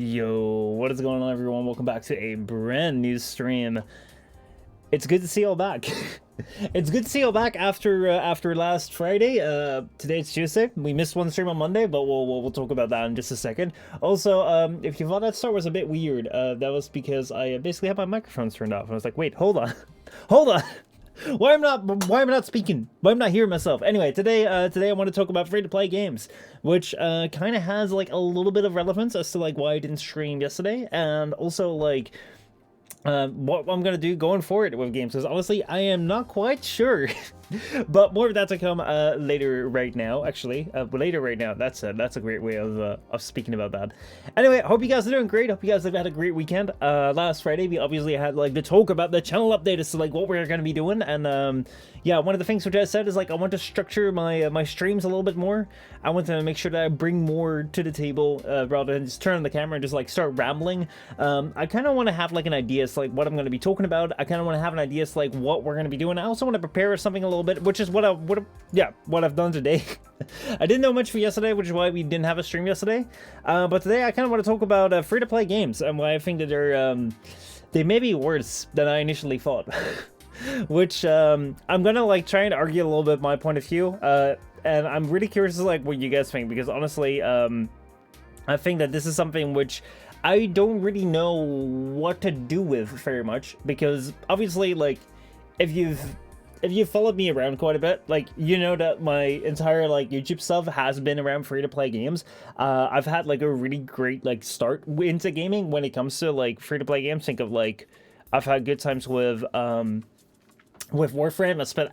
Yo, what is going on, everyone? Welcome back to a brand new stream. It's good to see you all back. It's good to see you all back after last Friday. Today it's Tuesday. We missed one stream on Monday, but we'll talk about that in just a second. Also, if you thought that start was a bit weird, that was because I basically had my microphones turned off. And I was like, wait, hold on, hold on. Why am I not speaking? Why am I not hearing myself? Anyway, today I want to talk about free-to-play games, which kind of has like a little bit of relevance as to like why I didn't stream yesterday, and also like what I'm gonna do going forward with games, because honestly I am not quite sure. But more of that to come later right now. Actually, later right now. That's a great way of speaking about that. Anyway, hope you guys are doing great. Hope you guys have had a great weekend. Last Friday we obviously had like the talk about the channel update as to like what we're gonna be doing, and yeah, one of the things which I said is like I want to structure my streams a little bit more. I want to make sure that I bring more to the table rather than just turn on the camera and just like start rambling. I kind of want to have like an idea as to, like what I'm going to be talking about. I kind of want to have an idea as to, like what we're going to be doing. I also want to prepare something a little bit, which is what I've done today. I didn't know much for yesterday, which is why we didn't have a stream yesterday. But today I kind of want to talk about free-to-play games and why I think that they may be worse than I initially thought. Which I'm gonna like try and argue a little bit my point of view, and I'm really curious to like what you guys think, because honestly I think that this is something which I don't really know what to do with very much, because obviously like if you've followed me around quite a bit, like you know that my entire like YouTube stuff has been around free-to-play games. I've had like a really great like start into gaming when it comes to like free-to-play games. Think of like I've had good times with Warframe. I spent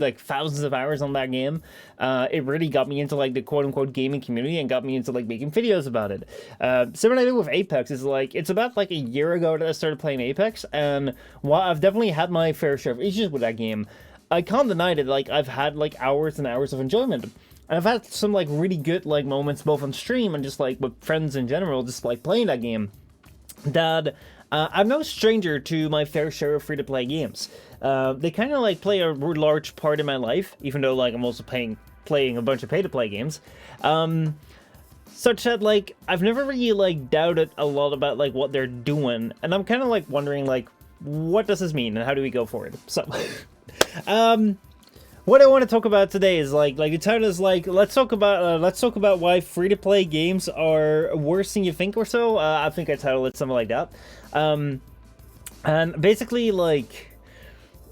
like thousands of hours on that game. It really got me into like the quote-unquote gaming community and got me into like making videos about it. Similar with Apex is like it's about like a year ago that I started playing Apex, and while I've definitely had my fair share of issues with that game, I can't deny that like I've had like hours and hours of enjoyment. And I've had some like really good like moments both on stream and just like with friends in general, just like playing that game. That I'm no stranger to my fair share of free-to-play games. They kind of like play a large part in my life, even though like I'm also playing a bunch of pay-to-play games. Such that like I've never really like doubted a lot about like what they're doing, and I'm kind of like wondering like what does this mean and how do we go forward. So, what I want to talk about today is like the title is like let's talk about why free-to-play games are worse than you think or so. I think I titled it something like that. And basically like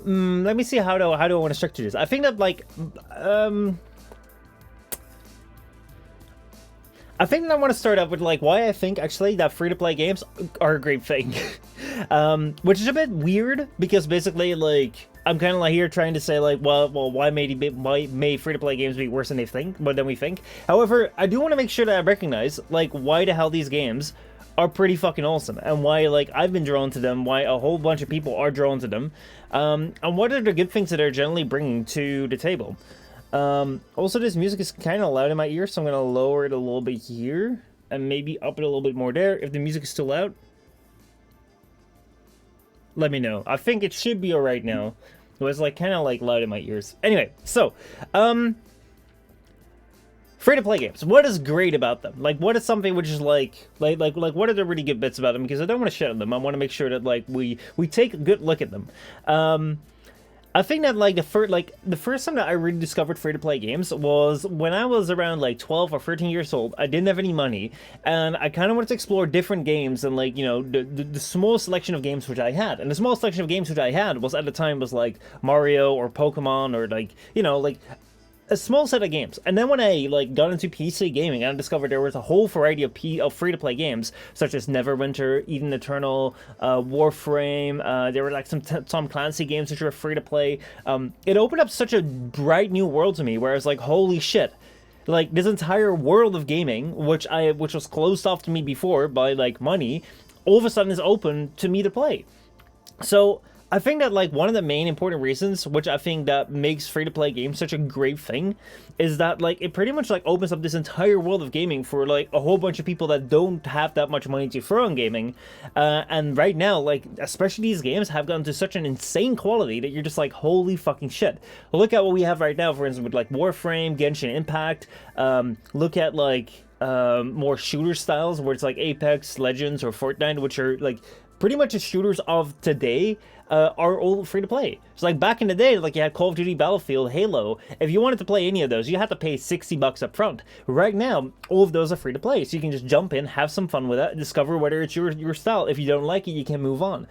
let me see how do I want to structure this. I think that like I think that I want to start out with like why I think actually that free-to-play games are a great thing. Which is a bit weird, because basically like I'm kind of like here trying to say like well why may free-to-play games be worse than we think. However, I do want to make sure that I recognize like why the hell these games are pretty fucking awesome, and why like I've been drawn to them, why a whole bunch of people are drawn to them, and what are the good things that they're generally bringing to the table. Also, this music is kind of loud in my ear, so I'm gonna lower it a little bit here and maybe up it a little bit more there. If the music is still loud, let me know. I think it should be alright now. It was like kind of like loud in my ears. Anyway, so free-to-play games. What is great about them? Like, what is something which is like what are the really good bits about them? Because I don't want to shit on them. I want to make sure that like we take a good look at them. I think that like the first time that I really discovered free-to-play games was when I was around like 12 or 13 years old. I didn't have any money, and I kind of wanted to explore different games and like, you know, the small selection of games which I had. And the small selection of games which I had was at the time was like Mario or Pokemon or like, you know, like a small set of games. And then when I like got into PC gaming, I discovered there was a whole variety of free-to-play games, such as Neverwinter, Eden Eternal, Warframe. There were like some Tom Clancy games which were free-to-play. It opened up such a bright new world to me, where I was like, holy shit, like this entire world of gaming, which was closed off to me before by like money, all of a sudden is open to me to play. So I think that like one of the main important reasons which I think that makes free-to-play games such a great thing is that like it pretty much like opens up this entire world of gaming for like a whole bunch of people that don't have that much money to throw on gaming, and right now like especially these games have gotten to such an insane quality that you're just like holy fucking shit. Look at what we have right now, for instance, with like Warframe, Genshin Impact. Look at like more shooter styles, where it's like Apex Legends or Fortnite, which are like pretty much the shooters of today, are all free to play. So like back in the day, like you had Call of Duty, Battlefield, Halo. If you wanted to play any of those, you had to pay $60 up front. Right now, all of those are free to play, so you can just jump in, have some fun with it, discover whether it's your style. If you don't like it, you can move on.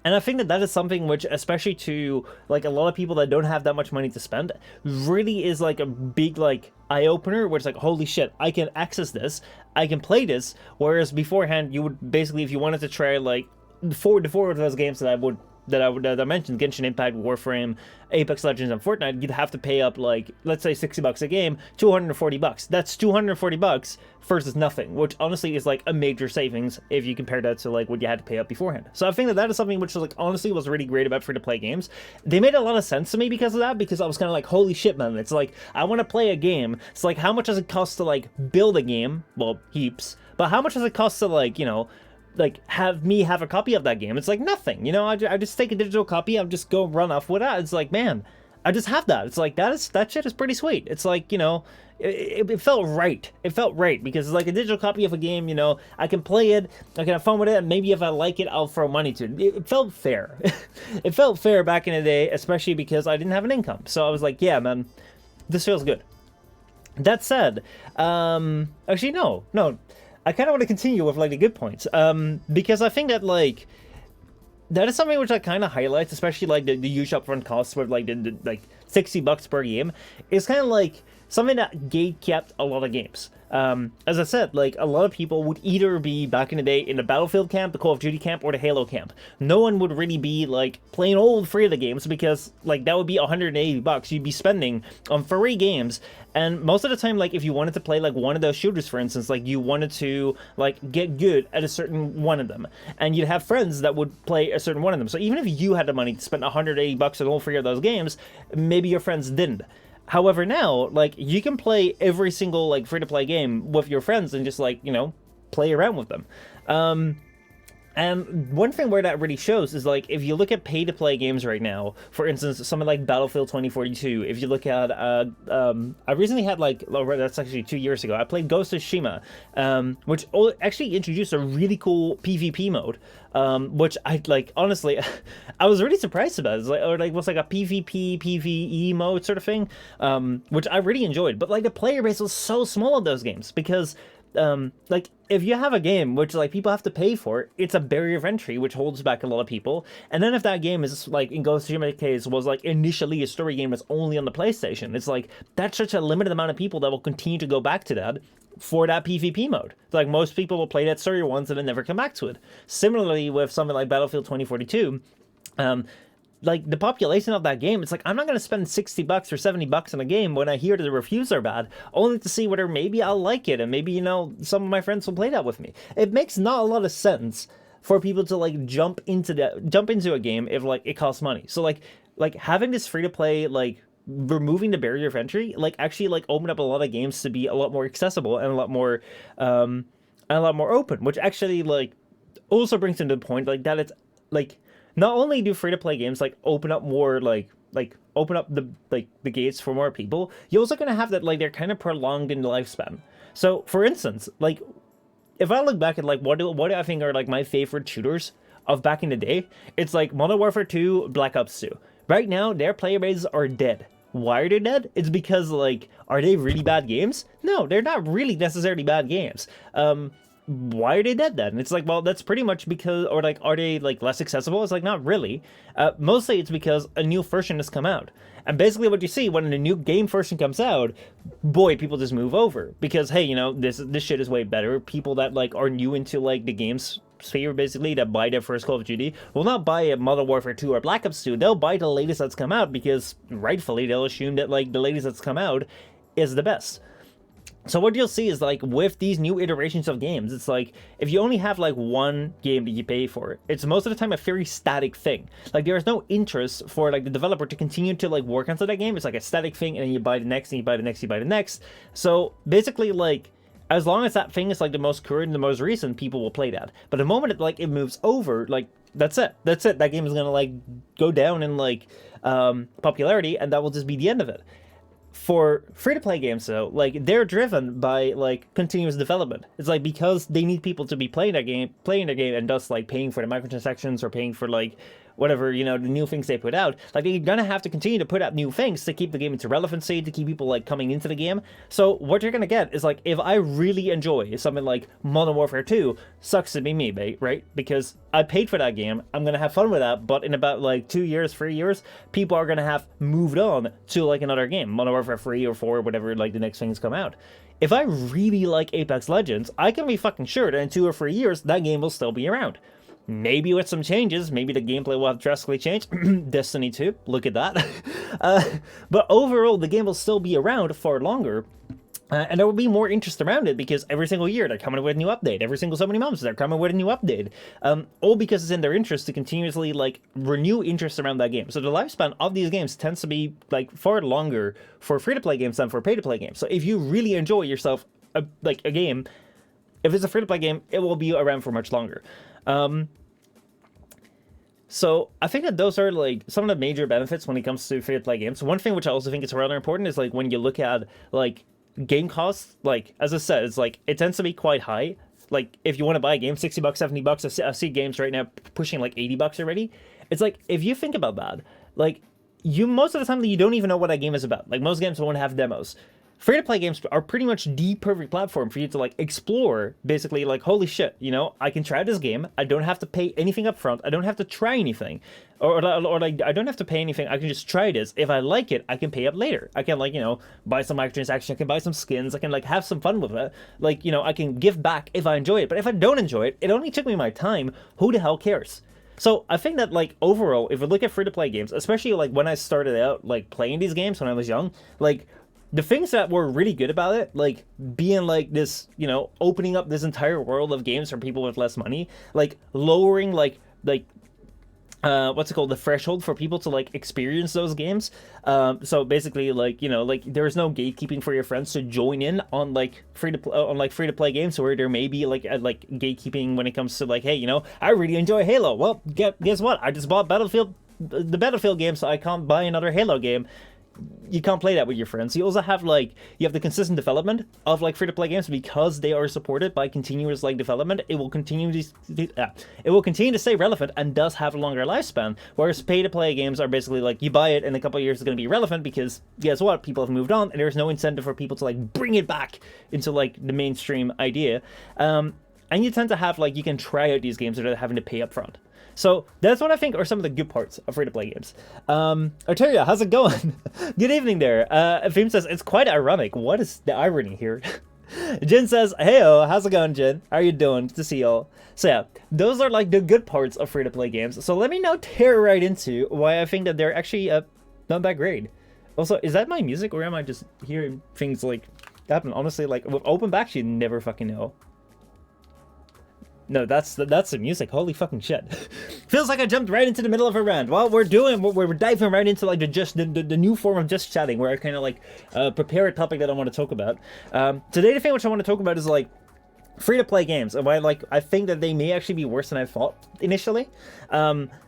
And I think that that is something which, especially to like a lot of people that don't have that much money to spend, really is like a big like eye opener. Where it's like, holy shit, I can access this, I can play this. Whereas beforehand, you would basically, if you wanted to try like four of those games that I mentioned, Genshin Impact, Warframe, Apex Legends, and Fortnite, you'd have to pay up like, let's say $60 a game, $240. That's $240 versus nothing, which honestly is like a major savings if you compare that to like what you had to pay up beforehand. So I think that that is something which like honestly was really great about free-to-play games. They made a lot of sense to me because of that, because I was kind of like, holy shit, man, it's like, I want to play a game. It's like, how much does it cost to like build a game? Well, heaps. But how much does it cost to like, you know, like have a copy of that game? It's like nothing, you know. I just take a digital copy, I'll just go run off with that. It's like, man, I just have that. It's like, that shit is pretty sweet. It's like, you know, it felt right. It felt right because it's like a digital copy of a game, you know, I can play it, I can have fun with it, and maybe if I like it, I'll throw money to it. It felt fair. It felt fair back in the day, especially because I didn't have an income. So I was like, yeah, man, this feels good. That said, actually, no. I kind of want to continue with like the good points, because I think that like that is something which I kind of highlights, especially like the huge upfront costs with like the like $60 per game. Is kind of like something that gate-kept a lot of games. As I said, like a lot of people would either be back in the day in the Battlefield camp, the Call of Duty camp, or the Halo camp. No one would really be like playing all three of the games, because like that would be $180 you'd be spending on 3 games. And most of the time, like if you wanted to play like one of those shooters, for instance, like you wanted to like get good at a certain one of them, and you'd have friends that would play a certain one of them. So even if you had the money to spend $180 on all 3 of those games, maybe your friends didn't. However, now, like, you can play every single, like, free-to-play game with your friends and just, like, you know, play around with them. And one thing where that really shows is, like, if you look at pay-to-play games right now, for instance, something like Battlefield 2042, if you look at, I recently had, like, that's actually 2 years ago, I played Ghost of Tsushima, which actually introduced a really cool PvP mode, which I, like, honestly, I was really surprised about. It's like, or, like, it was like a PvP, PvE mode sort of thing, which I really enjoyed. But, like, the player base was so small of those games, because like if you have a game which like people have to pay for, it's a barrier of entry which holds back a lot of people. And then if that game is like, in Ghost of Tsushima case, was like initially a story game that's only on the PlayStation, it's like that's such a limited amount of people that will continue to go back to that for that PvP mode. It's like most people will play that story once and then never come back to it. Similarly with something like Battlefield 2042, like the population of that game, it's like I'm not going to spend $60 or $70 on a game when I hear that the reviews are bad, only to see whether maybe I'll like it and maybe, you know, some of my friends will play that with me. It makes not a lot of sense for people to like jump into a game if like it costs money. So like having this free to play, like removing the barrier of entry, like actually like opened up a lot of games to be a lot more accessible and a lot more open, which actually like also brings into the point like that it's like, not only do free-to-play games like open up more like open up the gates for more people, you're also gonna have that like they're kind of prolonged in the lifespan. So for instance, like if I look back at like what do I think are like my favorite shooters of back in the day, it's like Modern Warfare 2, Black Ops 2. Right now, their player bases are dead. Why are they dead? It's because like, are they really bad games? No, they're not really necessarily bad games. Why are they dead then? And it's like, well, that's pretty much because, or like, are they like less accessible? It's like, not really. Mostly it's because a new version has come out. And basically what you see when a new game version comes out, boy, people just move over. Because, hey, you know, this shit is way better. People that like are new into like the game's sphere, basically, that buy their first Call of Duty, will not buy a Modern Warfare 2 or Black Ops 2. They'll buy the latest that's come out because rightfully they'll assume that like the latest that's come out is the best. So what you'll see is like with these new iterations of games, it's like if you only have like one game that you pay for, it's most of the time a very static thing. Like there is no interest for like the developer to continue to like work onto that game. It's like a static thing, and then you buy the next, and you buy the next, you buy the next. So basically, like as long as that thing is like the most current, the most recent, people will play that. But the moment it moves over, like that's it. That game is gonna like go down in like popularity, and that will just be the end of it. For free-to-play games, though, like, they're driven by, like, continuous development. It's like, because they need people to be playing their game, and thus, like, paying for the microtransactions or paying for, like, whatever, you know, the new things they put out. Like, they're gonna have to continue to put out new things to keep the game into relevancy, to keep people, like, coming into the game. So what you're gonna get is, like, if I really enjoy something like Modern Warfare 2, sucks to be me, right? Because I paid for that game, I'm gonna have fun with that, but in about, like, 2 years, 3 years, people are gonna have moved on to, like, another game, Modern Warfare 3 or 4, whatever, like, the next things come out. If I really like Apex Legends, I can be fucking sure that in 2 or 3 years, that game will still be around. Maybe with some changes, maybe the gameplay will have drastically changed. Destiny 2, look at that. But overall, the game will still be around for longer. And there will be more interest around it because every single year they're coming with a new update. Every single so many months they're coming with a new update. All because it's in their interest to continuously, like, renew interest around that game. So the lifespan of these games tends to be, like, far longer for free-to-play games than for pay-to-play games. So if you really enjoy yourself, a game, if it's a free-to-play game, it will be around for much longer. So I think that those are, like, some of the major benefits when it comes to free-to-play games. One thing which I also think is rather important is, like, when you look at, like, game costs, like, as I said, it's like, it tends to be quite high. Like, if you want to buy a game, $60, $70, I see games right now pushing, like, $80 already. It's like, if you think about that, like, most of the time you don't even know what that game is about. Like, most games won't have demos. Free-to-play games are pretty much the perfect platform for you to, like, explore, basically, like, holy shit, you know, I can try this game, I don't have to pay anything up front, I don't have to try anything, or like, I don't have to pay anything, I can just try this. If I like it, I can pay up later. I can, like, you know, buy some microtransactions, I can buy some skins, I can, like, have some fun with it, like, you know, I can give back if I enjoy it. But if I don't enjoy it, it only took me my time, who the hell cares? So I think that, like, overall, if we look at free-to-play games, especially, like, when I started out, like, playing these games when I was young, like, the things that were really good about it, like, being, like, this, you know, opening up this entire world of games for people with less money, like, lowering, like, what's it called, the threshold for people to, like, experience those games. So basically, like, you know, like, there's no gatekeeping for your friends to join in on, like, free to play games, where there may be, like, gatekeeping when it comes to, like, hey, you know, I really enjoy Halo. Well, guess what? I just bought the Battlefield game, so I can't buy another Halo game. You can't play that with your friends. You also have, like, you have the consistent development of, like, free-to-play games because they are supported by continuous, like, development. It will continue to stay relevant and does have a longer lifespan. Whereas pay-to-play games are basically like, you buy it in a couple of years, it's going to be relevant because guess what? People have moved on and there's no incentive for people to, like, bring it back into, like, the mainstream idea. And you tend to have, like, you can try out these games without having to pay up front. So that's what I think are some of the good parts of free-to-play games. Arteria, how's it going? Good evening there. Fim says, it's quite ironic. What is the irony here? Jin says, heyo, how's it going, Jin? How are you doing? Good to see y'all. So yeah, those are, like, the good parts of free-to-play games. So let me now tear right into why I think that they're actually not that great. Also, is that my music, or am I just hearing things, like, happen? Honestly, like, with open back, you never fucking know. No, that's the music. Holy fucking shit. Feels like I jumped right into the middle of a rant. Well, we're diving right into, like, the new form of just chatting, where I kind of, like, prepare a topic that I want to talk about. Today, the thing which I want to talk about is, like, free-to-play games, and why, like, I think that they may actually be worse than I thought initially.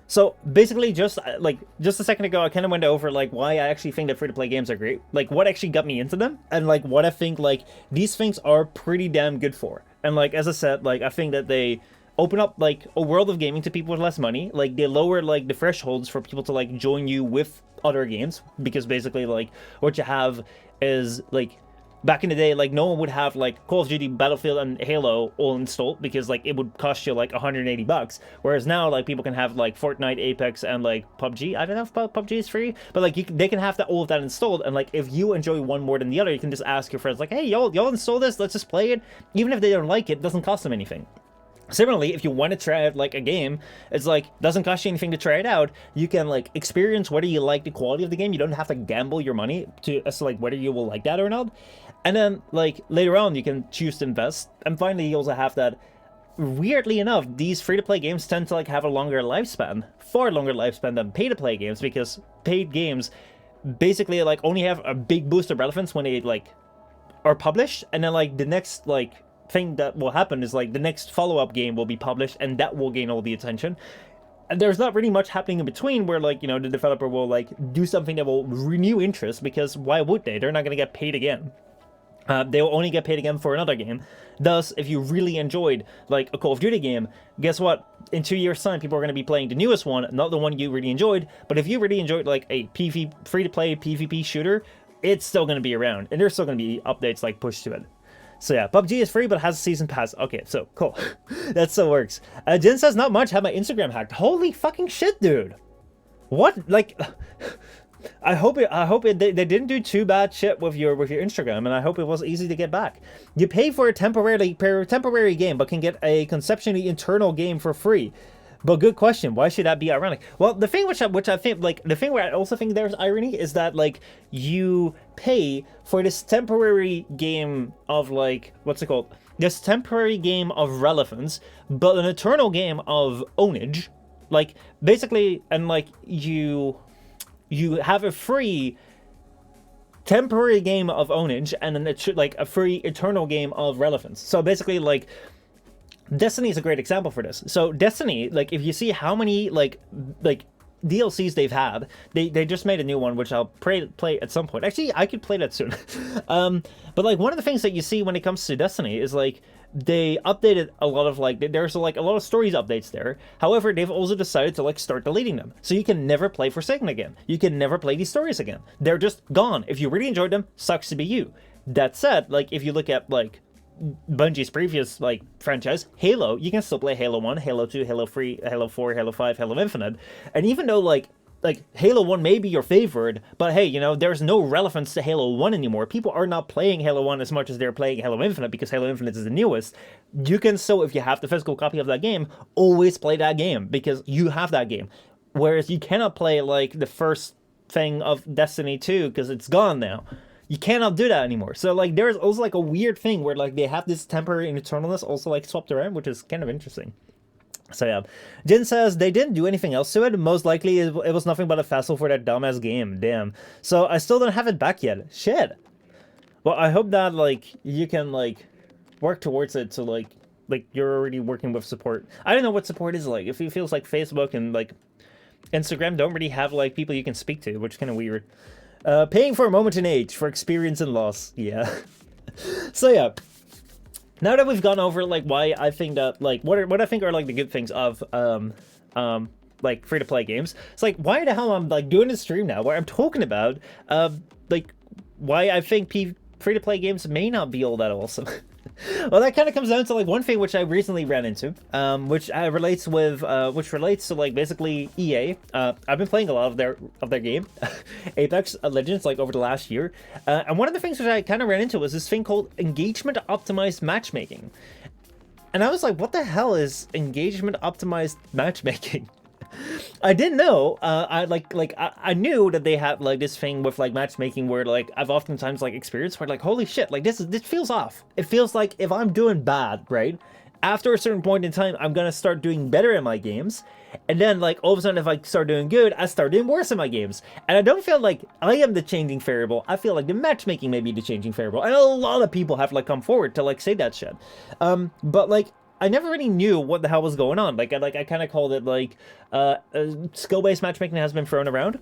So basically, just a second ago, I kind of went over, like, why I actually think that free-to-play games are great, like, what actually got me into them, and, like, what I think, like, these things are pretty damn good for. And, like, as I said, like, I think that they open up, like, a world of gaming to people with less money. Like, they lower, like, the thresholds for people to, like, join you with other games, because basically, like, what you have is, like, back in the day, like, no one would have, like, Call of Duty, Battlefield, and Halo all installed, because, like, it would cost you, like, $180. Whereas now, like, people can have, like, Fortnite, Apex, and, like, PUBG. I don't know if PUBG is free, but, like, they can have all of that installed, and, like, if you enjoy one more than the other, you can just ask your friends, like, hey, y'all install this, let's just play it. Even if they don't like it doesn't cost them anything. Similarly, if you want to try out, like, a game, it's like, doesn't cost you anything to try it out. You can, like, experience whether you like the quality of the game. You don't have to gamble your money as to, like, whether you will like that or not. And then, like, later on, you can choose to invest. And finally, you also have that, weirdly enough, these free-to-play games tend to, like, have a longer lifespan. Far longer lifespan than pay-to-play games, because paid games basically, like, only have a big boost of relevance when they, like, are published. And then, like, the next, like, thing that will happen is, like, the next follow-up game will be published, and that will gain all the attention. there's not really much happening in between where, like, you know, the developer will, like, do something that will renew interest, because why would they? They're not going to get paid again. They'll only get paid again for another game. Thus, if you really enjoyed, like, a Call of Duty game, guess what? In 2 years' time, people are going to be playing the newest one, not the one you really enjoyed. But if you really enjoyed, like, a free-to-play PvP shooter, it's still going to be around. And there's still going to be updates, like, pushed to it. So yeah, PUBG is free, but has a season pass. Okay, so, cool. That still works. Jen says, not much, had my Instagram hacked. Holy fucking shit, dude! What? Like... I hope they didn't do too bad shit with your Instagram, and I hope it was easy to get back. You pay for a temporary game, but can get a conceptually internal game for free. But good question, why should that be ironic? Well, the thing which I think, like, the thing where I also think there's irony is that, like, you pay for this temporary game of, like, what's it called? This temporary game of relevance, but an eternal game of ownage. Like, basically, and, like, you have a free temporary game of ownage, and then it's like a free eternal game of relevance. So basically, like, Destiny is a great example for this. So Destiny, like, if you see how many like DLCs they've had, they just made a new one, which I'll play at some point. Actually, I could play that soon. But like, one of the things that you see when it comes to Destiny is, like, they updated a lot of, like, there's like a lot of stories updates there. However, they've also decided to, like, start deleting them, so you can never play Forsaken again. You can never play these stories again. They're just gone. If you really enjoyed them, sucks to be you. That said, like, if you look at, like, Bungie's previous, like, franchise, Halo, you can still play Halo 1, Halo 2, Halo 3, Halo 4, Halo 5, Halo Infinite. And even though, like Halo 1 may be your favorite, but hey, you know, there's no relevance to Halo 1 anymore. People are not playing Halo 1 as much as they're playing Halo Infinite, because Halo Infinite is the newest. You can still, if you have the physical copy of that game, always play that game, because you have that game. Whereas you cannot play, like, the first thing of Destiny 2, because it's gone now. You cannot do that anymore. So, like, there's also, like, a weird thing where, like, they have this temporary and eternalness also, like, swapped around, which is kind of interesting. So yeah, Jin says they didn't do anything else to it. Most likely it was nothing but a festival for that dumbass game. Damn. So I still don't have it back yet. Shit. Well, I hope that, like, you can, like, work towards it. So, like you're already working with support. I don't know what support is like. If it feels like Facebook and, like, Instagram don't really have, like, people you can speak to, which is kind of weird. Paying for a moment in age for experience and loss. Yeah. So yeah. Now that we've gone over, like, why I think that, like, what I think are, like, the good things of like, free-to-play games, it's like, why the hell I'm, like, doing this stream now where I'm talking about like, why I think free-to-play games may not be all that awesome. Well, that kind of comes down to, like, one thing which I recently ran into, which relates to, like, basically EA. I've been playing a lot of their game, Apex Legends, like, over the last year, and one of the things which I kind of ran into was this thing called engagement optimized matchmaking, and I was like, what the hell is engagement optimized matchmaking? I didn't know. I knew that they had, like, this thing with, like, matchmaking where, like, I've oftentimes, like, experienced where, like, holy shit, like, this feels off. It feels like if I'm doing bad, right, after a certain point in time, I'm gonna start doing better in my games, and then, like, all of a sudden, if I start doing good, I start doing worse in my games. And I don't feel like I am the changing variable. I feel like the matchmaking may be the changing variable. And a lot of people have, like, come forward to, like, say that shit. But, like, I never really knew what the hell was going on. Like I kind of called it, like, skill-based matchmaking has been thrown around.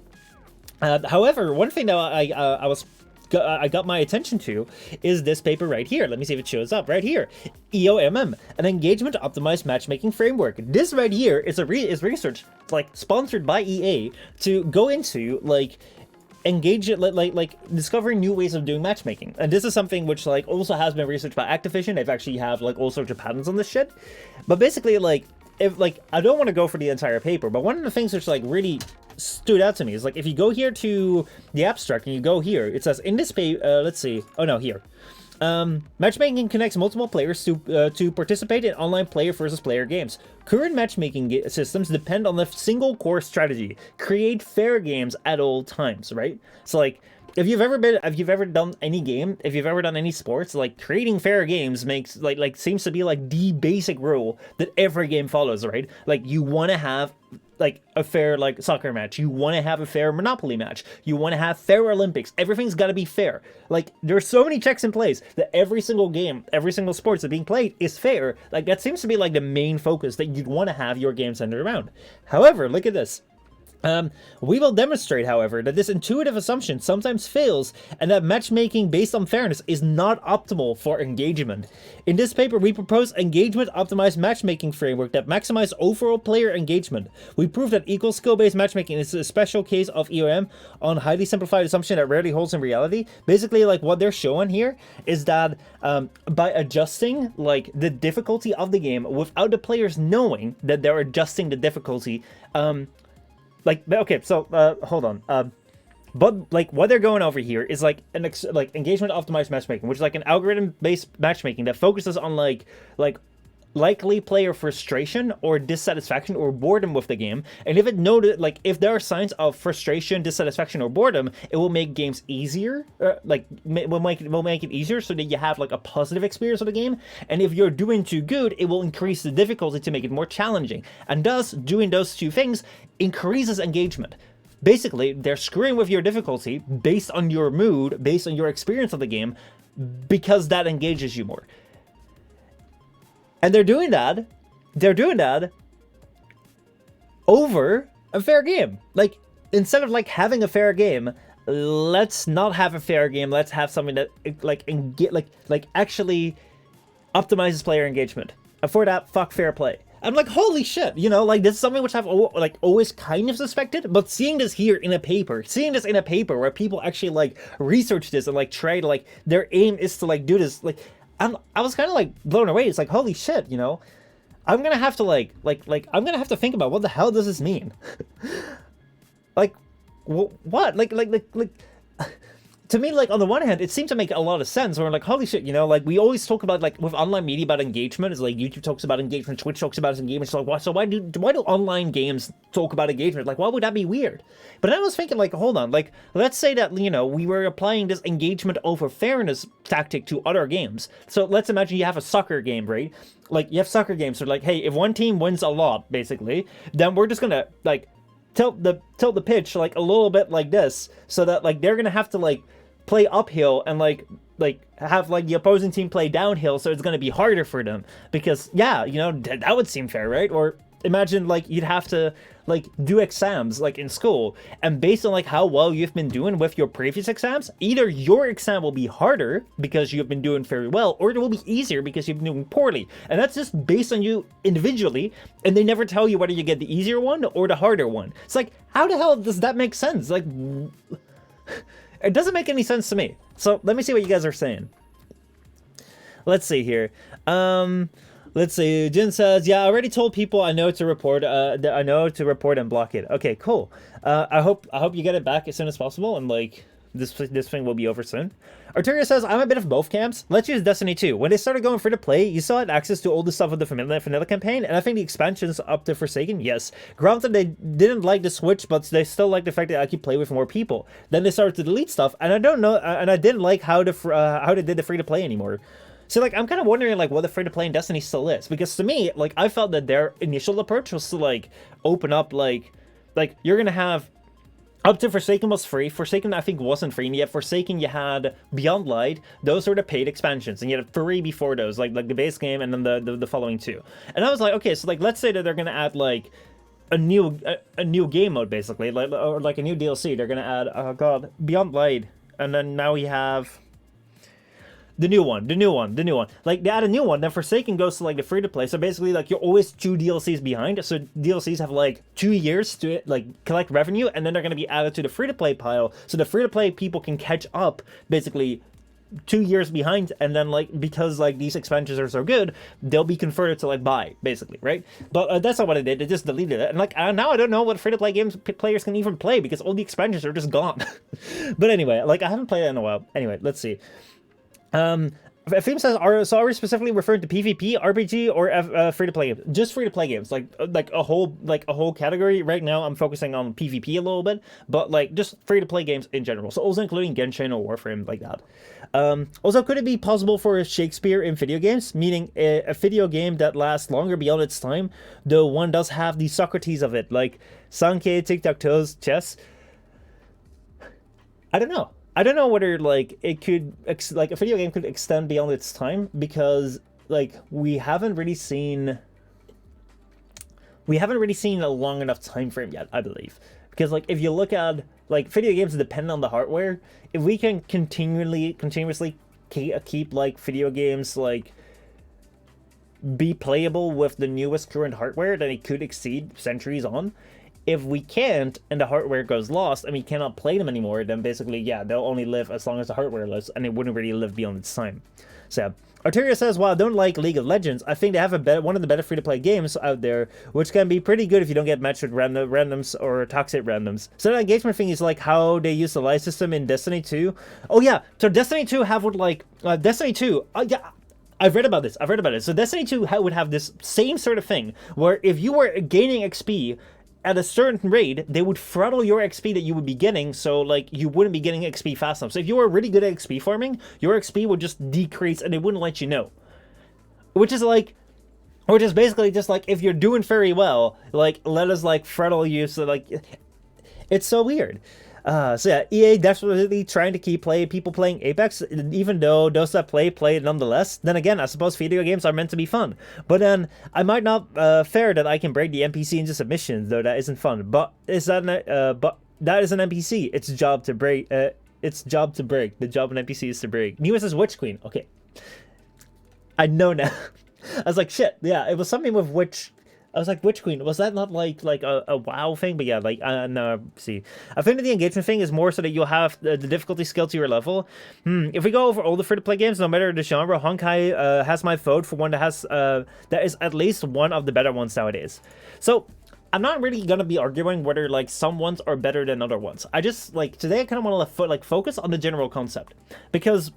However, one thing that I got my attention to is this paper right here. Let me see if it shows up right here. EOMM, an engagement optimized matchmaking framework. This right here is research, like, sponsored by EA to go into, like, engage it, like discovering new ways of doing matchmaking. And this is something which, like, also has been researched by Activision. They've actually have, like, all sorts of patents on this shit. But basically, like, if, like, I don't want to go for the entire paper, but one of the things which, like, really stood out to me is, like, if you go here to the abstract and you go here, it says in this paper, let's see, oh no, here. Matchmaking connects multiple players to participate in online player versus player games. Current matchmaking systems depend on a single core strategy: create fair games at all times, right? So, like, if you've ever done any game, if you've ever done any sports, like, creating fair games makes, like seems to be, like, the basic rule that every game follows, right? Like, you want to have like a fair like soccer match. You want to have a fair Monopoly match. You want to have fair Olympics. Everything's got to be fair. Like there's so many checks in place that every single game, every single sports that being played is fair. Like that seems to be like the main focus that you'd want to have your game centered around. However, look at this. We will demonstrate, however, that this intuitive assumption sometimes fails and that matchmaking based on fairness is not optimal for engagement. In this paper, we propose engagement-optimized matchmaking framework that maximizes overall player engagement. We prove that equal skill-based matchmaking is a special case of EOM on highly simplified assumption that rarely holds in reality. Basically, like what they're showing here is that by adjusting like the difficulty of the game without the players knowing that they're adjusting the difficulty, like, okay, so, hold on, but, like, what they're going over here is, like, engagement optimized matchmaking, which is, like, an algorithm-based matchmaking that focuses on, like, likely player frustration or dissatisfaction or boredom with the game, and if it noted, like, if there are signs of frustration, dissatisfaction, or boredom, it will make games easier, will make it easier so that you have, like, a positive experience of the game, and if you're doing too good, it will increase the difficulty to make it more challenging, and thus, doing those two things increases engagement. Basically, they're screwing with your difficulty based on your mood, based on your experience of the game, because that engages you more. And they're doing that over a fair game. Like, instead of, like, having a fair game, let's not have a fair game. Let's have something that, like actually optimizes player engagement. And for that, fuck fair play. I'm like, holy shit, you know, like, this is something which I've, like, always kind of suspected, but seeing this here in a paper, where people actually, like, research this and, like, try to, like, their aim is to, like, do this, like, I was kind of, like, blown away. It's like, holy shit, you know, I'm gonna have to, I'm gonna have to think about what the hell does this mean? Like, what? Like, to me, like, on the one hand, it seemed to make a lot of sense. Where, like, holy shit, you know, like, we always talk about, like, with online media about engagement. It's like YouTube talks about engagement, Twitch talks about engagement. So, like, why do online games talk about engagement? Like, why would that be weird? But I was thinking, like, hold on, like, let's say that, you know, we were applying this engagement over fairness tactic to other games. So let's imagine you have a soccer game, right? Like, you have soccer games. So, like, hey, if one team wins a lot, basically, then we're just gonna, like, tilt the pitch, like, a little bit like this, so that, like, they're gonna have to, like, play uphill and like have like the opposing team play downhill, so it's going to be harder for them because, yeah, you know, that would seem fair, right? Or imagine like you'd have to like do exams like in school, and based on like how well you've been doing with your previous exams, either your exam will be harder because you've been doing very well, or it will be easier because you've been doing poorly, and that's just based on you individually, and they never tell you whether you get the easier one or the harder one. It's like, how the hell does that make sense? Like, it doesn't make any sense to me. So let me see what you guys are saying. Let's see here. Let's see. Jin says, "Yeah, I already told people I know to report. I know to report and block it." Okay, cool. I hope you get it back as soon as possible, and like this thing will be over soon. Arturia says, "I'm a bit of both camps. Let's use Destiny 2. When they started going free to play, you still had access to all the stuff of the vanilla campaign, and I think the expansions up to Forsaken, yes. Granted, they didn't like the switch, but they still like the fact that I could play with more people. Then they started to delete stuff, and I don't know, and I didn't like how they did the free to play anymore." So, like, I'm kind of wondering, like, what the free-to-play in Destiny still is. Because to me, like, I felt that their initial approach was to, like, open up, like you're gonna have... Up to Forsaken was free. Forsaken, I think, wasn't free. And yet Forsaken, you had Beyond Light. Those were the paid expansions. And you had 3 before those, like the base game and then the following 2. And I was like, okay, so, like, let's say that they're gonna add, like, a new game mode, basically. Like, or, like, a new DLC. They're gonna add, oh, God, Beyond Light. And then now we have... The new one. Like, they add a new one, then Forsaken goes to, like, the free-to-play. So basically, like, you're always 2 DLCs behind. So DLCs have, like, 2 years to, like, collect revenue, and then they're going to be added to the free-to-play pile. So the free-to-play people can catch up, basically, 2 years behind, and then, like, because, like, these expansions are so good, they'll be converted to, like, buy, basically, right? But that's not what it did. They just deleted it. And, like, now I don't know what free-to-play games players can even play, because all the expansions are just gone. But anyway, like, I haven't played it in a while. Anyway, let's see. Theme says, are we specifically referring to PvP, RPG, or free-to-play games? Just free-to-play games, like a whole category. Right now, I'm focusing on PvP a little bit, but like just free-to-play games in general. So also including Genshin or Warframe, like that. Also, could it be possible for Shakespeare in video games, meaning a video game that lasts longer beyond its time, though one does have the Socrates of it, like Sankey, tic-tac-toes, chess? I don't know. I don't know whether like it could like a video game could extend beyond its time, because like we haven't really seen a long enough time frame yet, I believe. Because like if you look at like video games depend on the hardware, if we can continuously keep like video games like be playable with the newest current hardware, then it could exceed centuries on. If we can't, and the hardware goes lost, and we cannot play them anymore, then basically, yeah, they'll only live as long as the hardware lives, and it wouldn't really live beyond its time. So, Arteria says, while I don't like League of Legends, I think they have one of the better free-to-play games out there, which can be pretty good if you don't get matched with randoms or toxic randoms. So the engagement thing is like how they use the live system in Destiny 2. Oh yeah, so Destiny 2 have what like, Destiny 2, yeah, I've read about this. So Destiny 2 would have this same sort of thing, where if you were gaining XP at a certain rate, they would throttle your XP that you would be getting, so like you wouldn't be getting XP fast enough. So if you were really good at XP farming, your XP would just decrease and they wouldn't let you know. Which is basically just like, if you're doing very well, like let us like throttle you, so like it's so weird. So yeah, EA definitely trying to keep people playing Apex, even though those that play it nonetheless. Then again, I suppose video games are meant to be fun. But then I might not fair that I can break the NPC into submissions, though that isn't fun. But is that that is an NPC. It's job to break. It's job to break. The job of an NPC is to break. Newest is Witch Queen. Okay, I know now. I was like, shit. Yeah, it was something with Witch. I was like, Witch Queen, was that not like a WoW thing? But yeah, like, no, see. I think that the engagement thing is more so that you'll have the difficulty scale to your level. If we go over all the free-to-play games, no matter the genre, Honkai has my vote for one that has, that is at least one of the better ones nowadays. So, I'm not really gonna be arguing whether, like, some ones are better than other ones. I just, like, today I kind of want to, like, focus on the general concept. Because,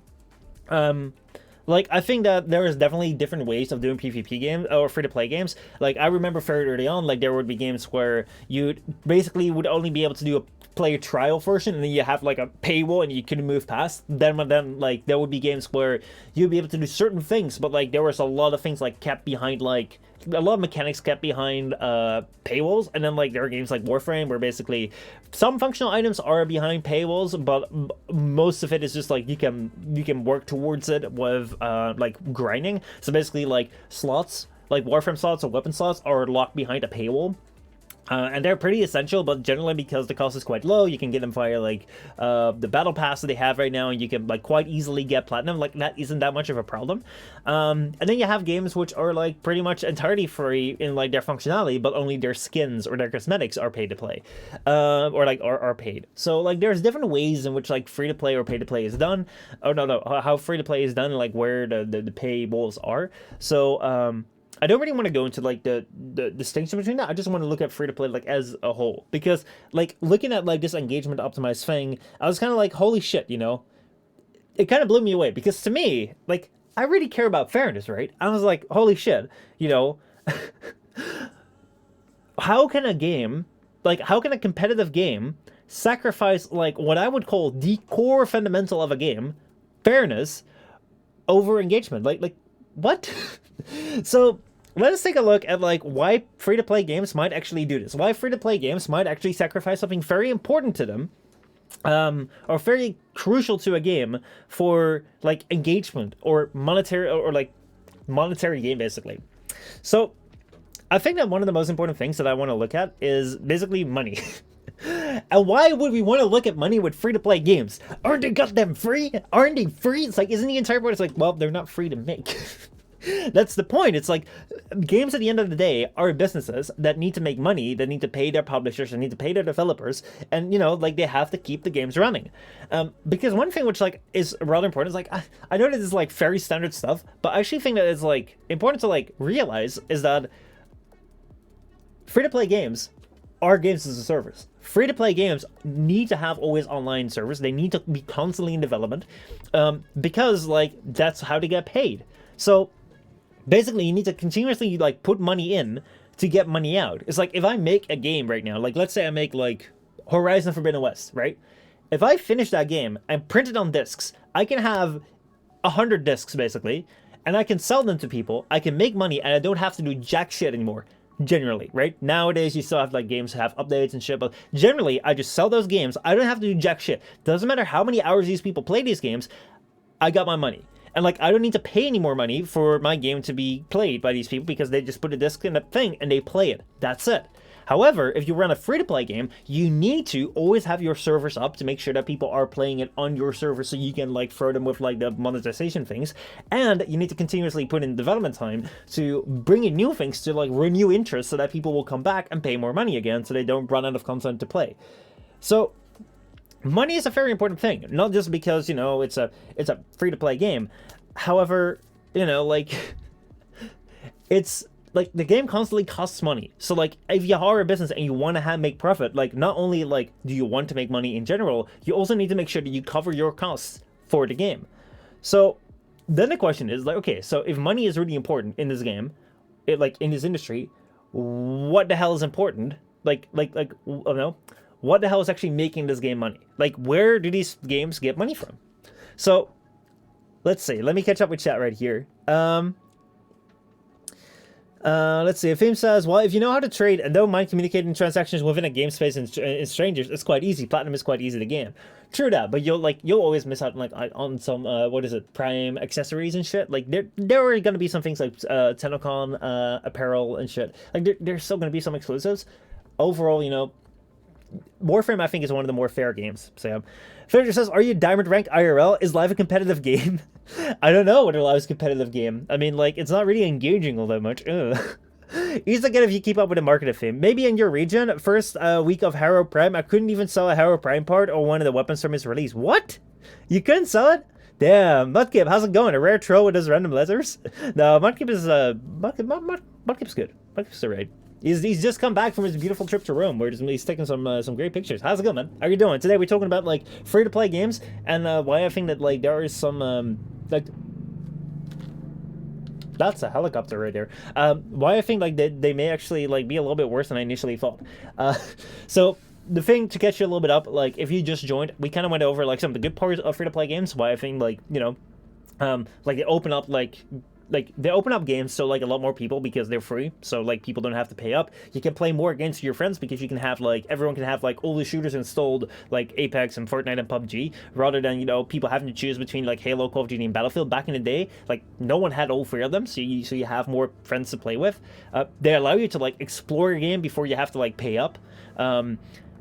like, I think that there is definitely different ways of doing PvP games or free-to-play games. Like, I remember very early on, like, there would be games where you basically would only be able to do a player trial version, and then you have, like, a paywall and you couldn't move past. Then, like, there would be games where you'd be able to do certain things, but, like, there was a lot of things, like, kept behind, like, a lot of mechanics kept behind paywalls. And then like there are games like Warframe where basically some functional items are behind paywalls, but most of it is just like you can work towards it with like grinding. So basically like slots, like Warframe slots or weapon slots are locked behind a paywall. And they're pretty essential, but generally because the cost is quite low, you can get them via like the battle pass that they have right now, and you can like quite easily get platinum. Like that isn't that much of a problem. And then you have games which are like pretty much entirely free in like their functionality, but only their skins or their cosmetics are paid to play, or like are paid. So like there's different ways in which like free to play or pay to play is done. Oh no, how free to play is done, and like where the paywalls are. So I don't really want to go into like the distinction between that. I just want to look at free to play like as a whole, because like looking at like this engagement optimized thing, I was kind of like, holy shit, you know, it kind of blew me away, because to me, like, I really care about fairness, right? I was like, holy shit, you know, how can a competitive game sacrifice like what I would call the core fundamental of a game, fairness, over engagement? Like what? So let us take a look at like why free-to-play games might actually do this. Why free-to-play games might actually sacrifice something very important to them, or very crucial to a game for like engagement or monetary or like monetary gain basically. So I think that one of the most important things that I want to look at is basically money. And why would we want to look at money with free-to-play games? Aren't they got them free? Aren't they free? It's like, isn't the entire point? It's like, well, they're not free to make. That's the point. It's like games at the end of the day are businesses that need to make money, that need to pay their publishers, that need to pay their developers, and you know, like they have to keep the games running. Because one thing which like is rather important is like I know this is like very standard stuff, but I actually think that it's like important to like realize is that free-to-play games are games as a service. Free-to-play games need to have always online servers. They need to be constantly in development, because like that's how they get paid. So basically, you need to continuously like put money in to get money out. It's like if I make a game right now, like let's say I make like Horizon Forbidden West, right? if I finish that game and print it on discs, I can have 100 discs basically, and I can sell them to people. I can make money, and I don't have to do jack shit anymore. Generally, right? Nowadays, you still have like games have updates and shit, but generally, I just sell those games. I don't have to do jack shit. Doesn't matter how many hours these people play these games. I got my money. And like, I don't need to pay any more money for my game to be played by these people because they just put a disc in a thing and they play it. That's it. However, if you run a free-to-play game, you need to always have your servers up to make sure that people are playing it on your server so you can like throw them with like the monetization things. And you need to continuously put in development time to bring in new things to like renew interest so that people will come back and pay more money again so they don't run out of content to play. So money is a very important thing, not just because, you know, it's a free-to-play game. However, you know, like, it's like the game constantly costs money. So like, if you are a business and you want to make profit, like, not only like do you want to make money in general, you also need to make sure that you cover your costs for the game. So then the question is like, okay, so if money is really important in this game, like in this industry, what the hell is important? Like, oh no, what the hell is actually making this game money? Like, where do these games get money from? So let's see. Let me catch up with chat right here. Let's see. Fame says, well, if you know how to trade and don't mind communicating transactions within a game space and strangers, it's quite easy. Platinum is quite easy to game. True that, but you'll always miss out on some what is it, Prime accessories and shit. Like there are gonna be some things like Tenocon apparel and shit. Like there's still gonna be some exclusives. Overall, you know, Warframe I think is one of the more fair games. So Federer says, are you diamond ranked IRL? Is live a competitive game? I don't know whether live is a competitive game. I mean, like, it's not really engaging all that much. Ugh. Easy to get if you keep up with the market of Fame. Maybe in your region, first week of Harrow Prime, I couldn't even sell a Harrow Prime part or one of the weapons from its release. What? You couldn't sell it? Damn, Mudkip, how's it going? A rare troll with his random letters? No, Mudkip is Mudkip's good. Mudkip's alright. He's just come back from his beautiful trip to Rome, where he's taking some great pictures. How's it going, man? How are you doing? Today we're talking about like free-to-play games and why I think that like there is some like, that's a helicopter right there. Why I think like they may actually like be a little bit worse than I initially thought. So the thing to catch you a little bit up, like if you just joined, we kind of went over like some of the good parts of free-to-play games. Why I think like, you know, like they open up they open up games so like a lot more people because they're free, so like people don't have to pay up. You can play more against your friends because you can have like everyone can have like all the shooters installed like Apex and Fortnite and PUBG, rather than, you know, people having to choose between like Halo, Call of Duty, and Battlefield. Back in the day, like no one had all three of them, so you have more friends to play with. They allow you to like explore your game before you have to like pay up.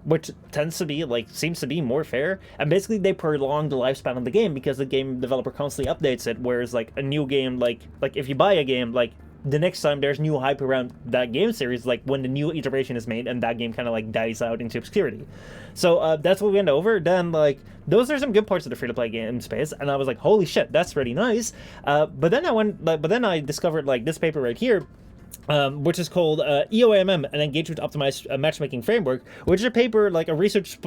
Which tends to be like, seems to be more fair, and basically they prolong the lifespan of the game because the game developer constantly updates it, whereas like a new game, like if you buy a game, like the next time there's new hype around that game series, like when the new iteration is made and that game kind of like dies out into obscurity. So that's what we went over. Then like those are some good parts of the free-to-play game space, and I was like, holy shit, that's really nice. But then I discovered like this paper right here, which is called EOAMM, an engagement optimized matchmaking framework, which is a paper, like a research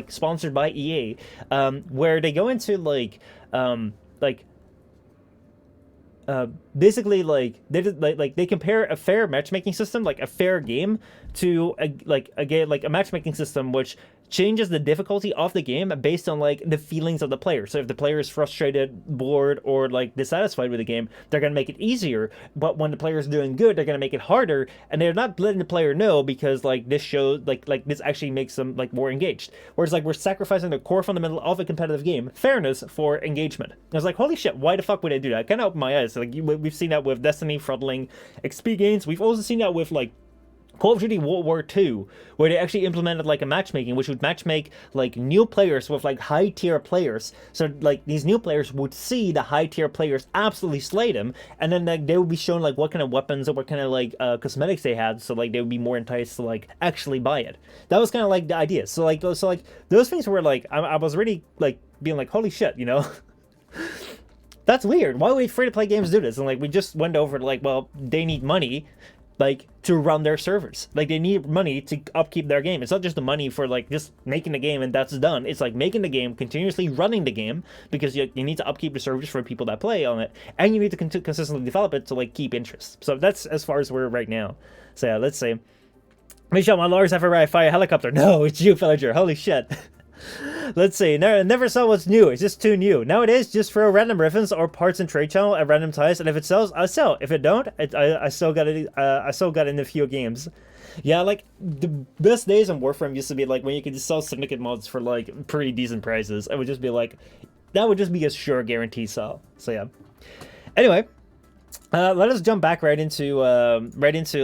sponsored by EA, where they go into basically like they compare a fair matchmaking system, like a fair game, to a matchmaking system which changes the difficulty of the game based on like the feelings of the player. So if the player is frustrated, bored, or like dissatisfied with the game, they're gonna make it easier. But when the player is doing good, they're gonna make it harder, and they're not letting the player know because like this shows like this actually makes them like more engaged. Whereas like we're sacrificing the core fundamental of a competitive game, fairness, for engagement. I was like, holy shit, why the fuck would I do that? I kind of opened my eyes. Like we've seen that with Destiny throttling XP gains. We've also seen that with like Call of Duty World War II, where they actually implemented like a matchmaking, which would matchmake like new players with like high tier players. So like these new players would see the high tier players absolutely slay them, and then like they would be shown like what kind of weapons or what kind of like cosmetics they had, so like they would be more enticed to like actually buy it. That was kind of like the idea. So like those things were like I was really like being like, holy shit, you know. That's weird. Why would free-to-play games do this? And like we just went over like, well, they need money like to run their servers. Like they need money to upkeep their game. It's not just the money for like just making the game and that's done. It's like making the game, continuously running the game, because you need to upkeep the servers for people that play on it, and you need to consistently develop it to like keep interest. So that's as far as we're right now. So yeah, let's see. Michel, my lawyers have arrived. Fire helicopter. No, it's you, villager. Holy shit. Let's see. Never sell what's new. It's just too new. Nowadays, just throw random ribbons or parts in trade channel at random times, and if it sells, I sell. If it don't, I still got it. I still got it in a few games. Yeah, like the best days on Warframe used to be like when you could just sell syndicate mods for like pretty decent prices. It would just be like, that would just be a sure guarantee sell. So yeah. Anyway, let us jump back right into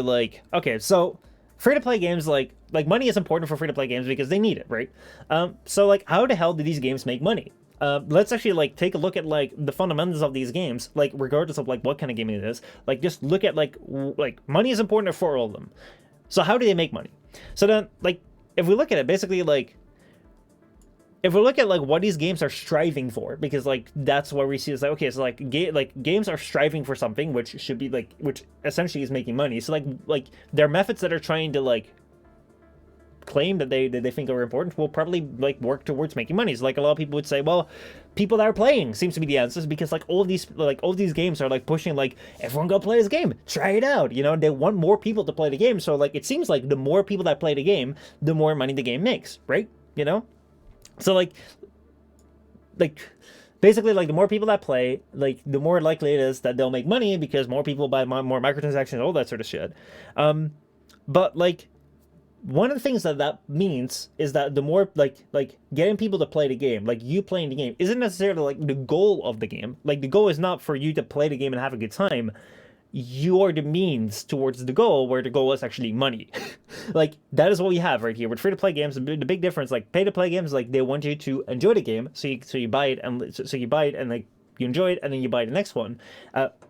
like, okay, so free-to-play games, like money is important for free-to-play games because they need it, right? So like, how the hell do these games make money? Let's actually like take a look at like the fundamentals of these games, like regardless of like what kind of game it is. Like just look at like money is important for all of them. So how do they make money? So then like if we look at it, basically like if we look at like what these games are striving for, because like that's what we see is like, okay, so like games are striving for something which should be like, which essentially is making money. So like there are methods that are trying to like claim that they think are important will probably like work towards making money. So like a lot of people would say, well, people that are playing seems to be the answers, because like all of these games are like pushing like, everyone go play this game, try it out, you know, they want more people to play the game. So like it seems like the more people that play the game, the more money the game makes, right? You know, so like basically like the more people that play, like the more likely it is that they'll make money because more people buy more microtransactions, all that sort of shit. But like one of the things that means is that the more like getting people to play the game, like you playing the game isn't necessarily like the goal of the game. Like the goal is not for you to play the game and have a good time. You are the means towards the goal, where the goal is actually money. Like that is what we have right here with free-to-play games. The big difference, like pay-to-play games, like they want you to enjoy the game, so you buy it, and so you buy it and like you enjoy it, and then you buy the next one.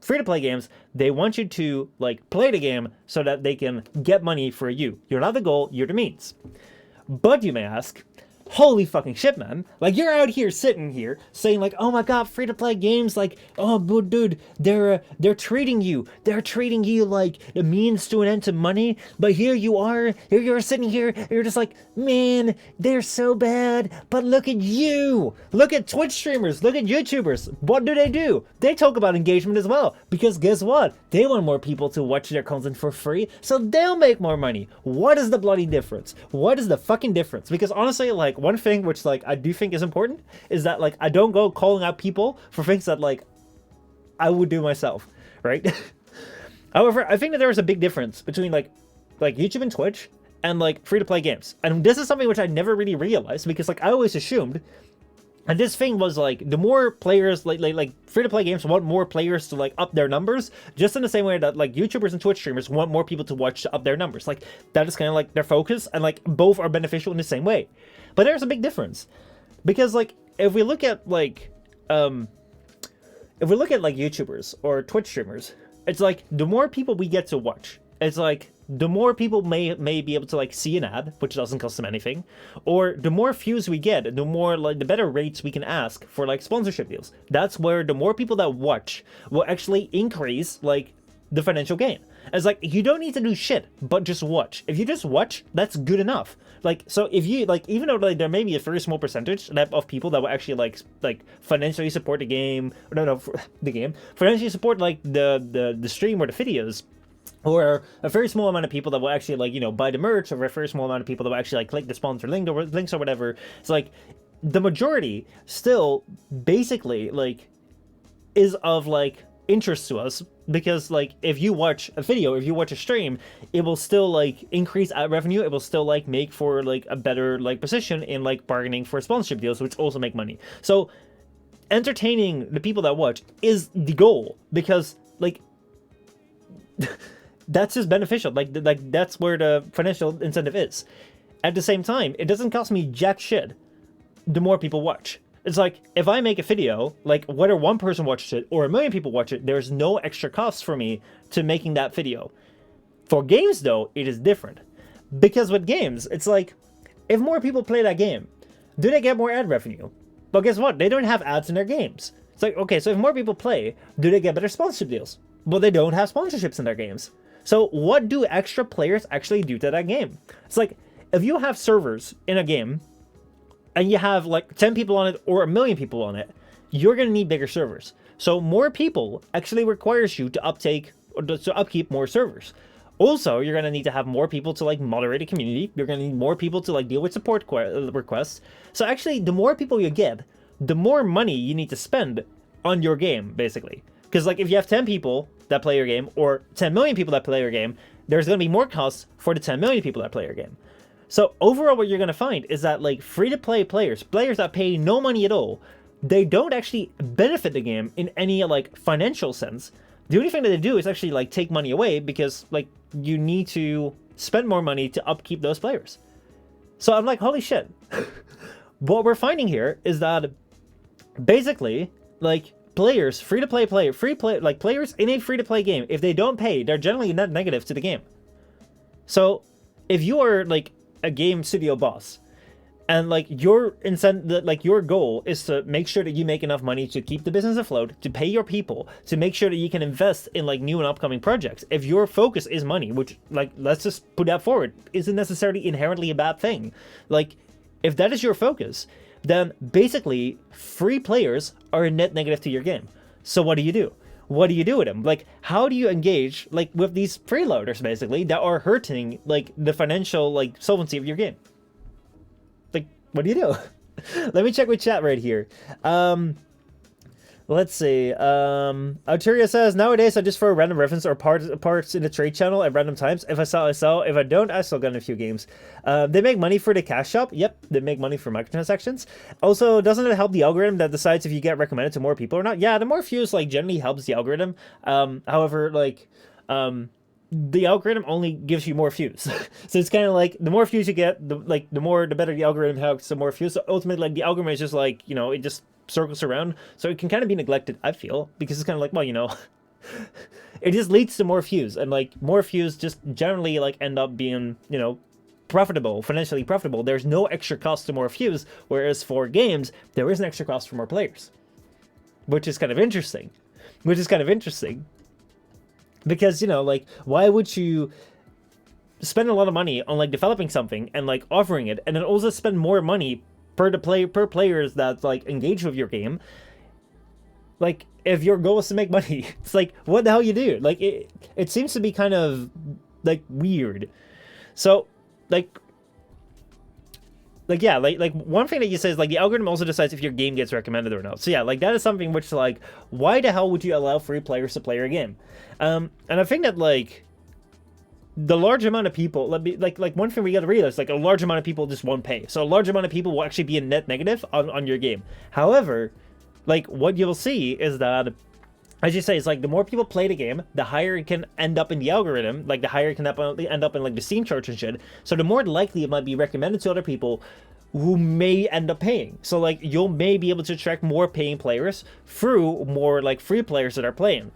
Free-to-play games, they want you to like play the game so that they can get money for you. You're not the goal, you're the means. But you may ask, holy fucking shit, man. Like, you're out here sitting here saying like, oh my god, free-to-play games, like, oh dude, they're treating you like a means to an end to money. But here you're sitting here, and you're just like, man, they're so bad. But look at you, look at Twitch streamers, look at YouTubers. What do? They talk about engagement as well, because guess what? They want more people to watch their content for free, so they'll make more money. What is the bloody difference? What is the fucking difference? Because honestly, like, one thing which like I do think is important is that like I don't go calling out people for things that like I would do myself, right? However, I think that there is a big difference between like YouTube and Twitch and like free-to-play games. And this is something which I never really realized, because like I always assumed, and this thing was like, the more players, like free-to-play games want more players to like up their numbers, just in the same way that like YouTubers and Twitch streamers want more people to watch to up their numbers. Like that is kind of like their focus, and like both are beneficial in the same way. But there's a big difference, because like if we look at like YouTubers or Twitch streamers, it's like the more people we get to watch, it's like the more people may be able to like see an ad, which doesn't cost them anything, or the more views we get, the more like the better rates we can ask for like sponsorship deals. That's where the more people that watch will actually increase like the financial gain. It's like, you don't need to do shit but just watch. If you just watch, that's good enough. Like, so if you like, even though like there may be a very small percentage of people that will actually like financially support the game, or no the game, financially support like the stream or the videos, or a very small amount of people that will actually like, you know, buy the merch, or a very small amount of people that will actually like click the sponsor links or whatever. It's like the majority still basically like is of like interest to us, because like if you watch a video, if you watch a stream, it will still like increase ad revenue, it will still like make for like a better like position in like bargaining for sponsorship deals, which also make money. So entertaining the people that watch is the goal, because like that's just beneficial. Like that's where the financial incentive is. At the same time, it doesn't cost me jack shit the more people watch. It's like, if I make a video, like whether one person watches it or a million people watch it, there's no extra cost for me to making that video. For games though, it is different. Because with games, it's like, if more people play that game, do they get more ad revenue? But guess what? They don't have ads in their games. It's like, okay, so if more people play, do they get better sponsorship deals? Well, they don't have sponsorships in their games. So what do extra players actually do to that game? It's like, if you have servers in a game, and you have like 10 people on it or a million people on it, you're going to need bigger servers. So more people actually requires you to upkeep more servers. Also, you're going to need to have more people to like moderate a community. You're going to need more people to like deal with support requests. So actually, the more people you get, the more money you need to spend on your game, basically. Because like if you have 10 people that play your game, or 10 million people that play your game, there's going to be more costs for the 10 million people that play your game. So overall, what you're going to find is that like free-to-play players that pay no money at all, they don't actually benefit the game in any like financial sense. The only thing that they do is actually like take money away, because like you need to spend more money to upkeep those players. So I'm like, holy shit. What we're finding here is that basically like players, like players in a free-to-play game, if they don't pay, they're generally net negative to the game. So if you are like a game studio boss, and like your goal is to make sure that you make enough money to keep the business afloat, to pay your people, to make sure that you can invest in like new and upcoming projects. If your focus is money, which like let's just put that forward, isn't necessarily inherently a bad thing. Like if that is your focus, then basically free players are a net negative to your game. So what do you do? What do you do with them? Like, how do you engage like with these freeloaders basically that are hurting like the financial like solvency of your game? Like, what do you do? Let me check with chat right here. Let's see. Arturia says, nowadays I just throw a random reference or parts in the trade channel at random times. If I sell, I sell. If I don't, I still get in a few games. They make money for the cash shop. Yep, they make money for microtransactions. Also, doesn't it help the algorithm that decides if you get recommended to more people or not? Yeah, the more views like generally helps the algorithm. However, like the algorithm only gives you more views. So it's kind of like the more views you get, the better the algorithm helps, the more views. So ultimately, like the algorithm is just like, you know, it just circles around. So it can kind of be neglected, I feel, because it's kind of like, well, you know, it just leads to more views, and like more views just generally like end up being, you know, profitable, financially profitable. There's no extra cost to more views, whereas for games, there is an extra cost for more players, which is kind of interesting. Because, you know, like, why would you spend a lot of money on like developing something and like offering it, and then also spend more money per players that like engage with your game? Like, if your goal is to make money, it's like, what the hell you do? Like, it seems to be kind of like weird. So like yeah, like one thing that you say is like the algorithm also decides if your game gets recommended or not. So yeah, like that is something which, like, why the hell would you allow free players to play your game? And I think that like the large amount of people, like one thing we gotta realize, like a large amount of people just won't pay. So a large amount of people will actually be a net negative on your game. However, like what you'll see is that, as you say, it's like the more people play the game, the higher it can end up in the algorithm, like the higher it can end up in like the Steam charts and shit. So the more likely it might be recommended to other people who may end up paying. So like you'll may be able to attract more paying players through more like free players that are playing.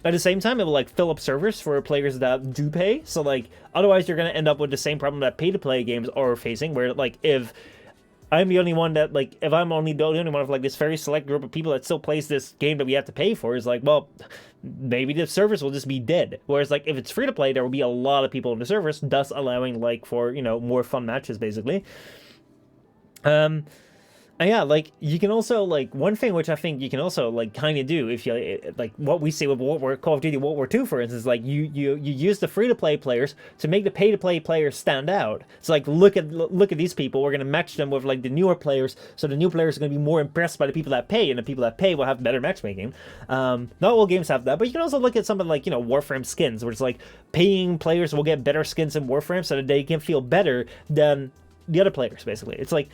At the same time, it will like fill up servers for players that do pay. So like otherwise you're gonna end up with the same problem that pay-to-play games are facing, where like if I'm the only one that, like, if I'm only the only one of, like, this very select group of people that still plays this game that we have to pay for, is like, well, maybe the servers will just be dead. Whereas, like, if it's free to play, there will be a lot of people in the servers, thus allowing, like, for, you know, more fun matches, basically. And yeah, like, you can also, like, one thing which I think you can also, like, kind of do, if you, like, what we say with Call of Duty World War II, for instance, like, you use the free-to-play players to make the pay-to-play players stand out. It's like, look at these people, we're gonna match them with, like, the newer players, so the new players are gonna be more impressed by the people that pay, and the people that pay will have better matchmaking. Not all games have that, but you can also look at something like, you know, Warframe skins, where it's like, paying players will get better skins in Warframe so that they can feel better than the other players, basically. It's like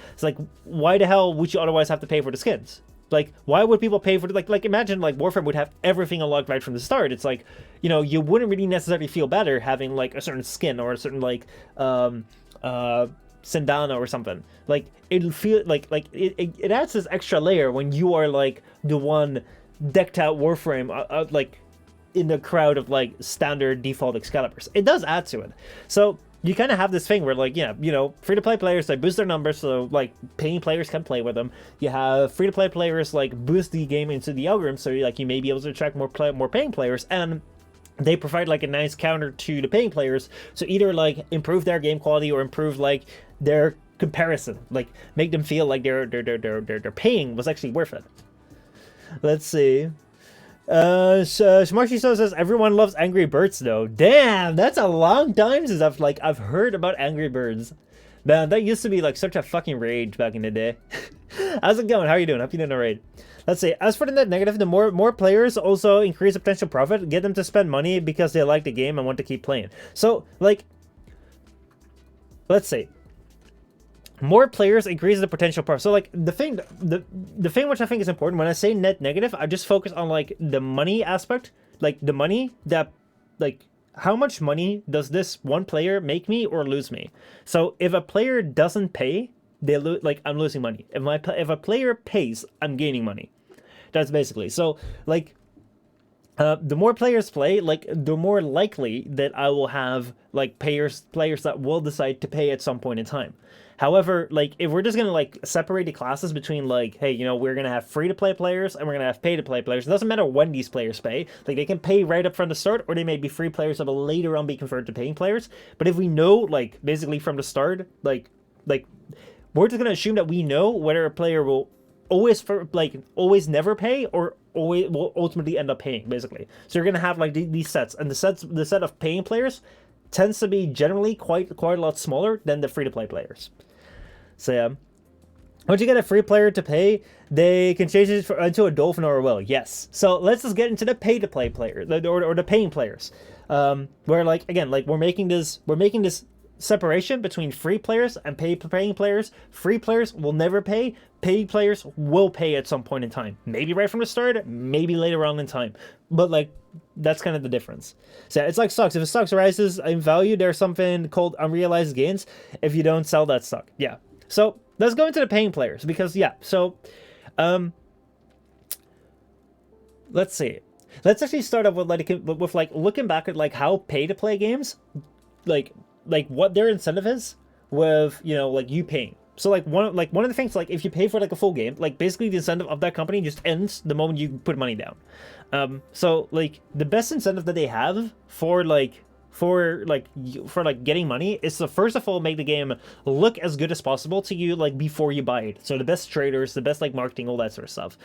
why the hell would you otherwise have to pay for the skins? Like, why would people pay for the, like imagine like Warframe would have everything unlocked right from the start. It's like, you know, you wouldn't really necessarily feel better having like a certain skin or a certain like Sindana or something. Like it'll feel like it adds this extra layer when you are like the one decked out Warframe like in the crowd of like standard default Excaliburs. It does add to it. So you kind of have this thing where, like, yeah, you know, free-to-play players, they boost their numbers, so, like, paying players can play with them. You have free-to-play players, like, boost the game into the algorithm, so, like, you may be able to attract more paying players, and they provide, like, a nice counter to the paying players, so either, like, improve their game quality or improve, like, their comparison. Like, make them feel like their paying was actually worth it. Let's see. Shmashi says everyone loves Angry Birds though. Damn, that's a long time since I've heard about Angry Birds. Man, that used to be like such a fucking rage back in the day. How's it going? How are you doing? Hope you're doing alright. Let's see. As for the net negative, the more players also increase the potential profit, get them to spend money because they like the game and want to keep playing. So, like, let's see. More players increase the potential profit. So, like, the thing which I think is important when I say net negative, I just focus on like the money aspect, like the money that, like, how much money does this one player make me or lose me? So if a player doesn't pay, they like I'm losing money. If a player pays, I'm gaining money. That's basically so. Like, the more players play, like the more likely that I will have like players that will decide to pay at some point in time. However, like if we're just gonna like separate the classes between like, hey, you know, we're gonna have free-to-play players and we're gonna have pay-to-play players. It doesn't matter when these players pay. Like they can pay right up from the start, or they may be free players that will later on be converted to paying players. But if we know, like basically from the start, like we're just gonna assume that we know whether a player will always never pay or always will ultimately end up paying, basically. So you're gonna have like these sets, and the set of paying players tends to be generally quite a lot smaller than the free-to-play players. So yeah, once you get a free player to pay, they can change it into a dolphin or a whale. Yes. So let's just get into the pay-to-play players or the paying players, where like again, like we're making this separation between free players and paying players. Free players will never pay. Paid players will pay at some point in time. Maybe right from the start, maybe later on in time. But like that's kind of the difference. So it's like stocks. If a stock rises in value, there's something called unrealized gains if you don't sell that stock. Yeah. So let's go into the paying players because yeah. So let's see. Let's actually start off with like looking back at like how pay to play games like what their incentive is with, you know, like you paying. So like one of the things, like if you pay for like a full game, like basically the incentive of that company just ends the moment you put money down. So like the best incentive that they have for getting money is to first of all make the game look as good as possible to you like before you buy it. So the best traders, the best like marketing, all that sort of stuff.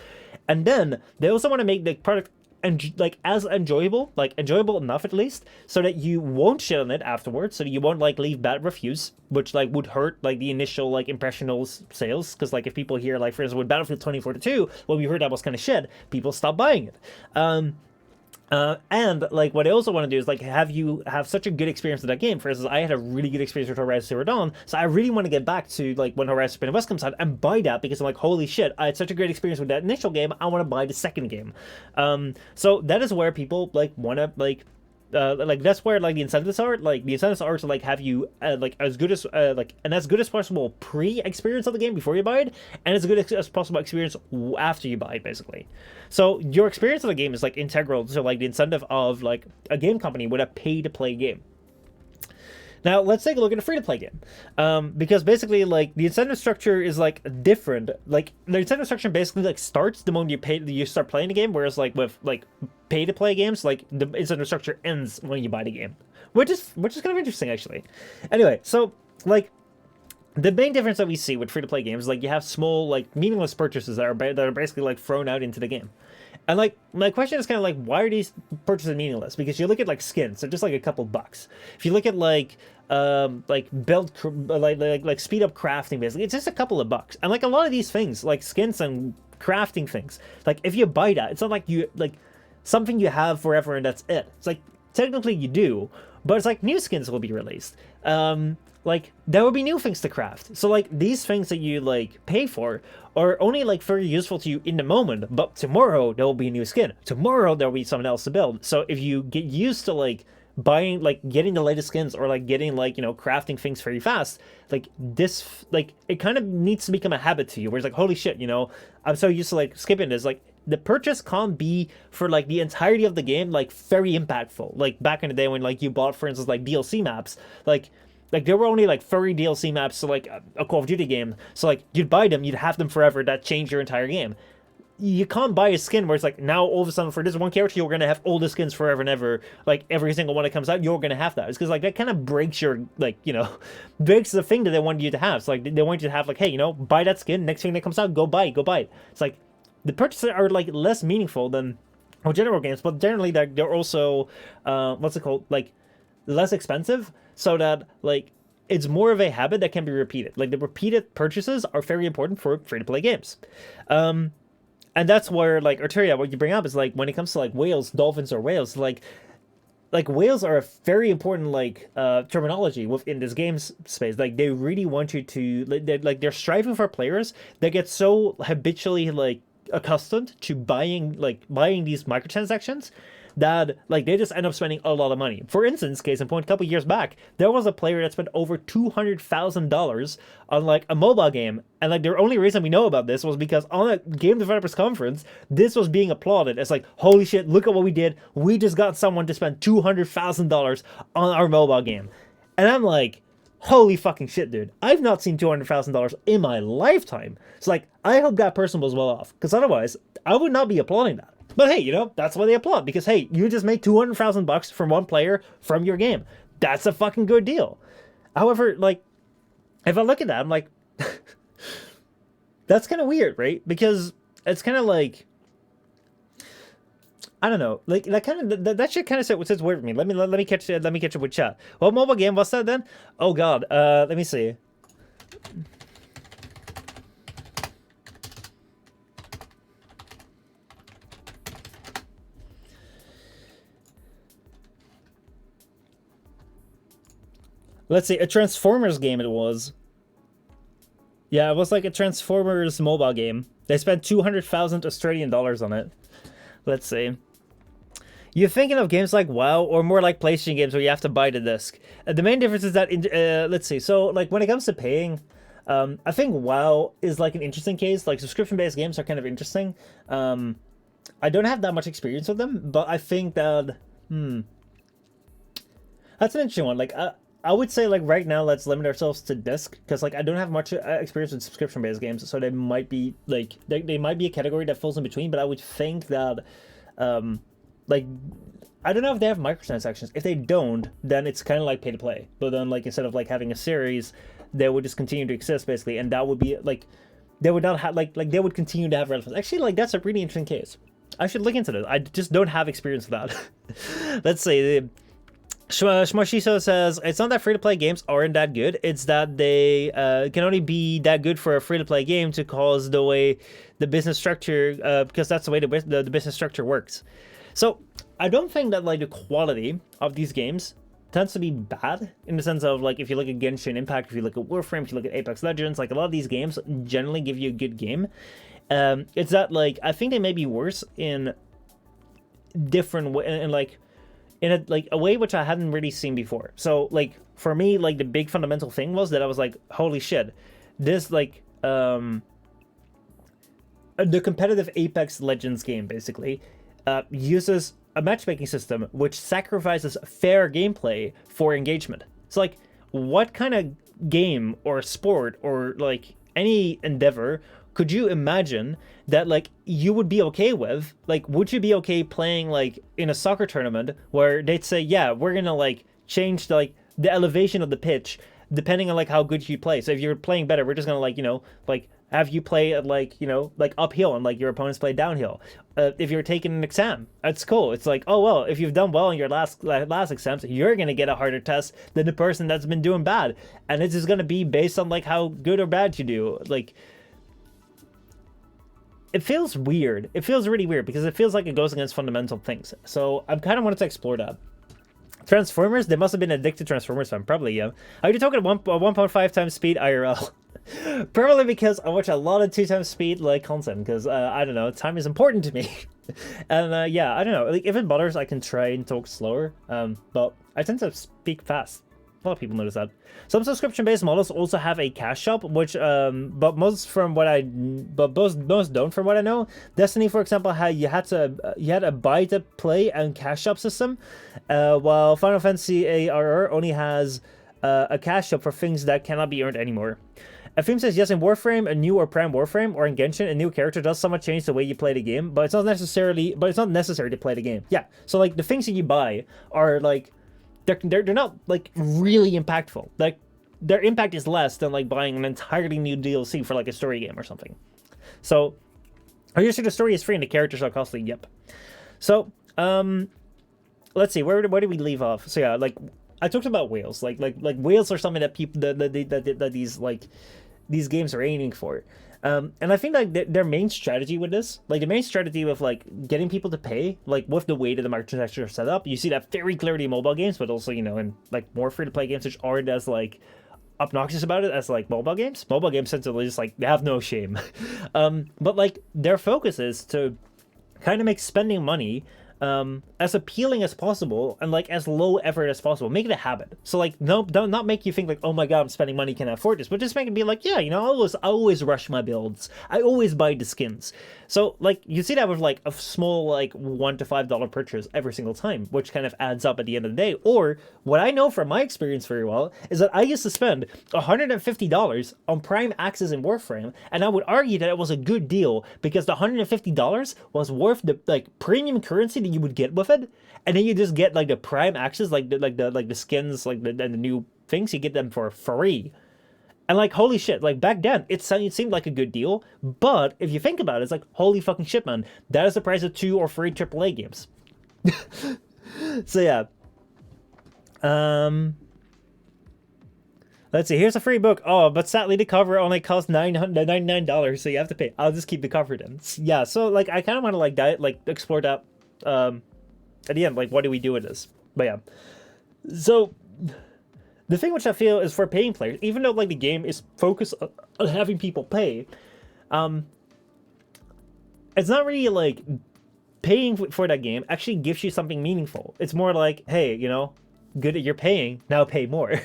And then they also want to make the product and like as enjoyable enough at least, so that you won't shit on it afterwards, so that you won't like leave bad reviews, which like would hurt like the initial like impressional sales. Because like if people hear like, for instance, with Battlefield 2042, well, we heard that was kind of shit, people stop buying it. And like what I also want to do is like have you have such a good experience with that game. For instance, I had a really good experience with Horizon Zero Dawn, so I really want to get back to like when Horizon Forbidden West comes out and buy that, because I'm like, holy shit, I had such a great experience with that initial game, I want to buy the second game. So that is where people like want to like that's where like the incentives are. Like the incentives are to like have you like as good as possible pre-experience of the game before you buy it, and as good as possible experience after you buy it, basically. So your experience of the game is like integral to like the incentive of like a game company with a pay-to-play game. Now let's take a look at a free-to-play game, because basically like the incentive structure is like different. Like the incentive structure basically like starts the moment you start playing the game, whereas like with like pay-to-play games, like the incentive structure ends when you buy the game, which is kind of interesting actually. Anyway, so like the main difference that we see with free-to-play games is like you have small like meaningless purchases that are basically like thrown out into the game. And like my question is kind of like, why are these purchases meaningless? Because you look at like skins, they're just like a couple bucks. If you look at like build like speed up crafting, basically it's just a couple of bucks. And like a lot of these things like skins and crafting things, like if you buy that, it's not like you like something you have forever and that's it. It's like technically you do, but it's like new skins will be released. Like there will be new things to craft. So like these things that you like pay for are only like very useful to you in the moment, but tomorrow there will be a new skin. Tomorrow there will be something else to build. So if you get used to like buying, like getting the latest skins or like getting like, you know, crafting things very fast, like this, like it kind of needs to become a habit to you where it's like, holy shit, you know, I'm so used to like skipping this. Like the purchase can't be for like the entirety of the game, like very impactful. Like back in the day when like you bought, for instance, like DLC maps, like there were only like 30 DLC maps to like a Call of Duty game. So like you'd buy them, you'd have them forever. That changed your entire game. You can't buy a skin where it's like now all of a sudden for this one character you're gonna have all the skins forever and ever. Like every single one that comes out, you're gonna have that. It's because like that kind of breaks your like, you know, breaks the thing that they want you to have. So like they want you to have like, hey, you know, buy that skin. Next thing that comes out, go buy it. It's like the purchases are like less meaningful than well, general games, but generally they're also what's it called, like less expensive, so that like it's more of a habit that can be repeated. Like the repeated purchases are very important for free-to-play games. And that's where like Arteria, what you bring up is like when it comes to like whales, dolphins, or whales, like whales are a very important like terminology within this game space. Like they really want you to they're striving for players that get so habitually like accustomed to buying these microtransactions that like they just end up spending a lot of money. For instance, case in point, a couple years back, there was a player that spent over $200,000 on like a mobile game, and like the only reason we know about this was because on a game developers conference, this was being applauded. It's like, holy shit, look at what we did. We just got someone to spend $200,000 on our mobile game, and I'm like, holy fucking shit, dude. I've not seen $200,000 in my lifetime. So like, I hope that person was well off, because otherwise, I would not be applauding that. But hey, you know, that's why they applaud, because hey, you just made $200,000 from one player from your game. That's a fucking good deal. However, like, if I look at that, I'm like, that's kind of weird, right? Because it's kind of like, I don't know, like that shit kind of sits weird with me. Let me catch up with chat. What mobile game was that then? Oh god, let me see. Let's see, a Transformers game it was. Yeah, it was like a Transformers mobile game. They spent 200,000 Australian dollars on it. Let's see. You're thinking of games like WoW, or more like PlayStation games where you have to buy the disc. The main difference is that, let's see, so like when it comes to paying, I think WoW is like an interesting case. Like subscription-based games are kind of interesting. I don't have that much experience with them, but I think that, that's an interesting one. Like, I would say like right now let's limit ourselves to disc, because like I don't have much experience with subscription-based games, so they might be like they might be a category that falls in between. But I would think that like I don't know if they have microtransactions. If they don't, then it's kind of like pay to play. But then like instead of like having a series, they would just continue to exist basically, and that would be like they would not have like they would continue to have relevance. Actually, like that's a really interesting case. I should look into this. I just don't have experience with that. Let's see. Shmoshiso says, it's not that free-to-play games aren't that good, it's that they can only be that good for a free-to-play game to cause the way the business structure, because that's the way the business structure works. So, I don't think that, like, the quality of these games tends to be bad, in the sense of, like, if you look at Genshin Impact, if you look at Warframe, if you look at Apex Legends, like, a lot of these games generally give you a good game. It's that, like, I think they may be worse in different ways, and like, in a like a way which I hadn't really seen before. So like for me, like the big fundamental thing was that I was like, holy shit, this like the competitive Apex Legends game basically uses a matchmaking system which sacrifices fair gameplay for engagement. So like, what kind of game or sport or like any endeavor could you imagine that like you would be okay with? Like, would you be okay playing like in a soccer tournament where they'd say, yeah, we're gonna like change the elevation of the pitch depending on like how good you play. So if you're playing better, we're just gonna like, you know, like have you play at like, you know, like uphill and like your opponents play downhill. If you're taking an exam, that's cool. It's like, oh well, if you've done well in your last exams, you're gonna get a harder test than the person that's been doing bad, and it's just gonna be based on like how good or bad you do. Like, it feels weird. It feels really weird because it feels like it goes against fundamental things. So I kind of wanted to explore that. Transformers, they must have been addicted to Transformers fan. Probably, yeah. Are you talking at 1.5 times speed IRL? Probably because I watch a lot of 2 times speed like content, because I don't know, time is important to me. And yeah, I don't know. Like, if it bothers, I can try and talk slower. But I tend to speak fast. A lot of people notice that. Some subscription-based models also have a cash shop, which but most don't from what I know. Destiny, for example, you had a buy to play and cash shop system, while Final Fantasy ARR only has a cash shop for things that cannot be earned anymore. Afim says, yes, in Warframe, a new or Prime Warframe, or in Genshin, a new character does somewhat change the way you play the game, but it's not necessary to play the game. Yeah, so like the things that you buy are like they're not like really impactful. Like their impact is less than like buying an entirely new DLC for like a story game or something. So, are you sure the story is free and the characters are costly? Yep. So, let's see, where do we leave off? So yeah, like I talked about whales. Like whales are something that people that these games are aiming for. And I think like their main strategy with this, like the main strategy with like getting people to pay, like with the way that the microtransactions are set up, you see that very clearly in mobile games, but also, you know, in like more free to play games which aren't as like obnoxious about it as like mobile games. Mobile games essentially just like they have no shame. But like their focus is to kind of make spending money as appealing as possible and like as low effort as possible. Make it a habit. So like no, don't not make you think like, oh my god, I'm spending money, can I afford this? But just make it be like, yeah, you know, I always rush my builds. I always buy the skins. So like you see that with like a small like $1 to $5 purchase every single time, which kind of adds up at the end of the day. Or what I know from my experience very well is that I used to spend $150 on Prime Access in Warframe, and I would argue that it was a good deal because the $150 was worth the like premium currency that you would get with it, and then you just get like the Prime Access, like the skins, like the new things, you get them for free. And like, holy shit, like back then, it seemed like a good deal. But if you think about it, it's like, holy fucking shit, man. That is the price of 2 or 3 AAA games. So yeah. Let's see, here's a free book. Oh, but sadly the cover only costs $99, so you have to pay. I'll just keep the cover then. Yeah, so like, I kind of want to like explore that at the end. Like, what do we do with this? But yeah. So the thing which I feel is for paying players, even though like the game is focused on having people pay, it's not really like paying for that game actually gives you something meaningful. It's more like, hey, you know, good, you're paying, now pay more.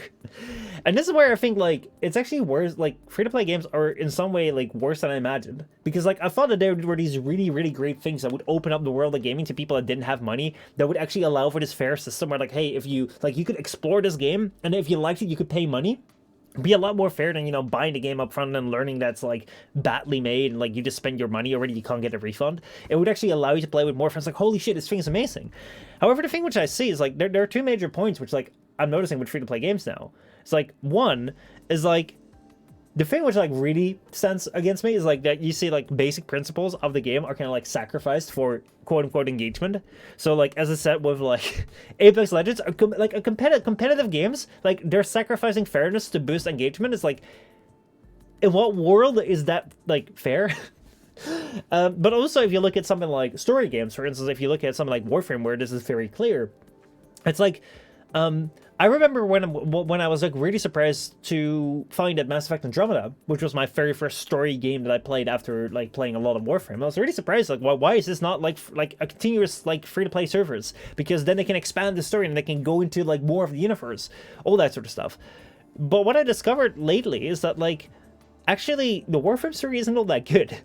And this is where I think like it's actually worse. Like free-to-play games are in some way like worse than I imagined, because like I thought that there were these really great things that would open up the world of gaming to people that didn't have money, that would actually allow for this fair system where like, hey, if you like, you could explore this game, and if you liked it, you could pay money. Be a lot more fair than, you know, buying the game up front and learning that's like badly made and like you just spend your money already, you can't get a refund. It would actually allow you to play with more friends. Like, holy shit, this thing is amazing. However, the thing which I see is like there are two major points which like I'm noticing with free-to-play games now. It's like, one is like the thing which like really stands against me is like that you see like basic principles of the game are kind of like sacrificed for quote-unquote engagement. So like, as I said with like Apex Legends, like a competitive games, like they're sacrificing fairness to boost engagement. It's like, in what world is that like fair? But also if you look at something like story games, for instance, if you look at something like Warframe, where this is very clear, it's like I remember when I was like really surprised to find that Mass Effect Andromeda, which was my very first story game that I played after like playing a lot of Warframe, I was really surprised, like, why is this not like a continuous like free to play servers? Because then they can expand the story and they can go into like more of the universe, all that sort of stuff. But what I discovered lately is that like actually the Warframe story isn't all that good.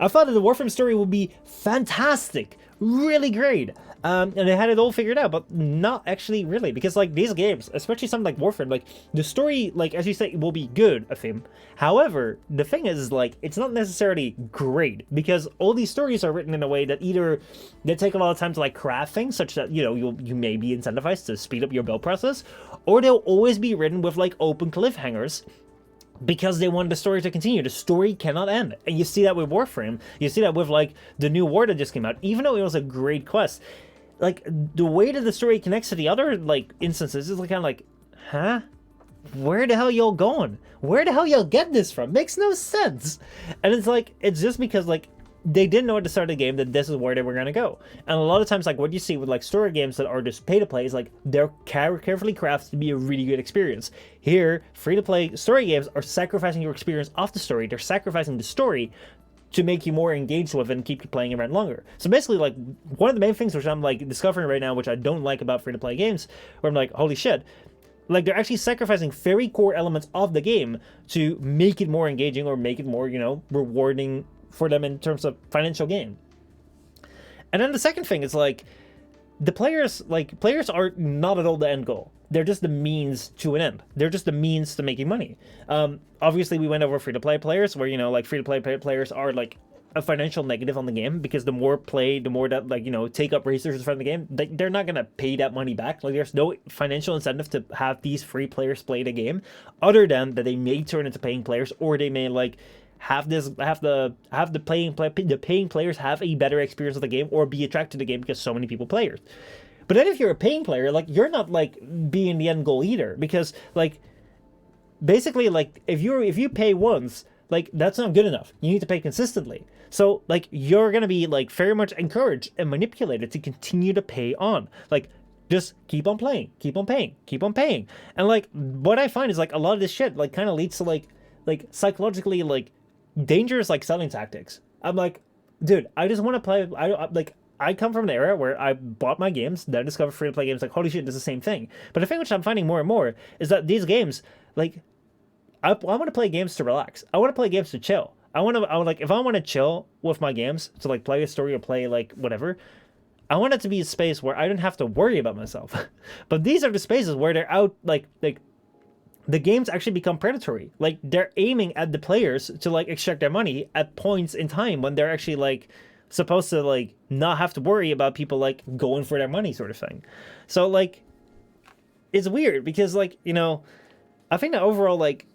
I thought that the Warframe story would be fantastic, really great. And they had it all figured out, but not actually really, because like these games, especially something like Warframe, like the story, like as you say, will be good of him. However, the thing is like it's not necessarily great, because all these stories are written in a way that either they take a lot of time to like craft things, such that, you know, you may be incentivized to speed up your build process, or they'll always be written with like open cliffhangers, because they want the story to continue. The story cannot end. And you see that with Warframe. You see that with like the new war that just came out. Even though it was a great quest, like the way that the story connects to the other like instances is like kind of like, huh? Where the hell y'all going? Where the hell y'all get this from? Makes no sense. And it's like, it's just because like they didn't know at the start of the game that this is where they were going to go. And a lot of times, like what you see with like story games that are just pay to play is like they're carefully crafted to be a really good experience. Here, free to play story games are sacrificing your experience off the story. They're sacrificing the story to make you more engaged with it and keep you playing around longer. So basically, like one of the main things which I'm like discovering right now, which I don't like about free to play games, where I'm like, holy shit, like they're actually sacrificing very core elements of the game to make it more engaging or make it more, you know, rewarding for them in terms of financial gain. And then the second thing is like the players are not at all the end goal. They're just the means to an end. They're just the means to making money. Obviously we went over free-to-play players, where, you know, like free-to-play players are like a financial negative on the game, because the more play, the more that, like, you know, take up resources from the game, they're not gonna pay that money back. Like there's no financial incentive to have these free players play the game, other than that they may turn into paying players, or they may like the paying players have a better experience of the game or be attracted to the game because so many people play it. But then if you're a paying player, like, you're not like being the end goal either, because like basically, like, if you pay once, like, that's not good enough. You need to pay consistently. So like, you're gonna be like very much encouraged and manipulated to continue to pay on. Like, just keep on playing, keep on paying, keep on paying. And like, what I find is like a lot of this shit like kind of leads to like psychologically like dangerous like selling tactics. I'm like, dude, I just want to play. I come from an era where I bought my games, then I discovered free to play games. Like, holy shit, this is the same thing. But the thing which I'm finding more and more is that these games, like, I want to play games to relax. I want to play games to chill. If I want to chill with my games to like play a story or play like whatever, I want it to be a space where I don't have to worry about myself. But these are the spaces where they're out like the games actually become predatory. Like, they're aiming at the players to like extract their money at points in time when they're actually like supposed to like not have to worry about people like going for their money, sort of thing. So like, it's weird because like, you know, I think that overall like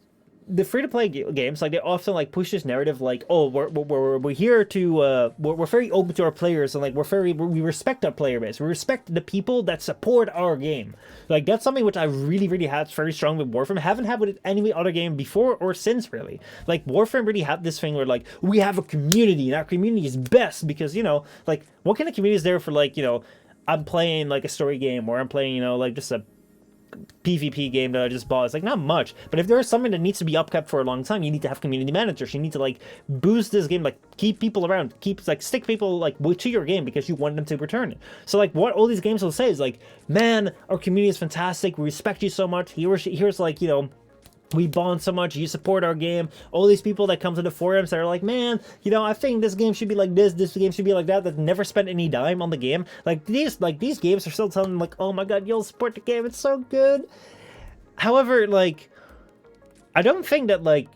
the free-to-play games, like, they often like push this narrative like, oh, we're here to we're very open to our players, and like we respect our player base, we respect the people that support our game. Like, that's something which I really had very strong with Warframe. Haven't had with any other game before or since, really. Like, Warframe really had this thing where like, we have a community and our community is best, because, you know, like, what kind of community is there for like, you know, I'm playing like a story game, or I'm playing, you know, like just a PvP game that I just bought? It's like, not much. But if there is something that needs to be upkept for a long time, you need to have community managers. You need to like boost this game, like keep people around, stick people like to your game because you want them to return. So like, what all these games will say is like, man, our community is fantastic, we respect you so much. Here's like, you know, we bond so much, you support our game. All these people that come to the forums that are like, man, you know, I think this game should be like this game should be like that never spent any dime on the game. Like, these games are still telling them like, oh my god, you'll support the game, it's so good. However, like, I don't think that like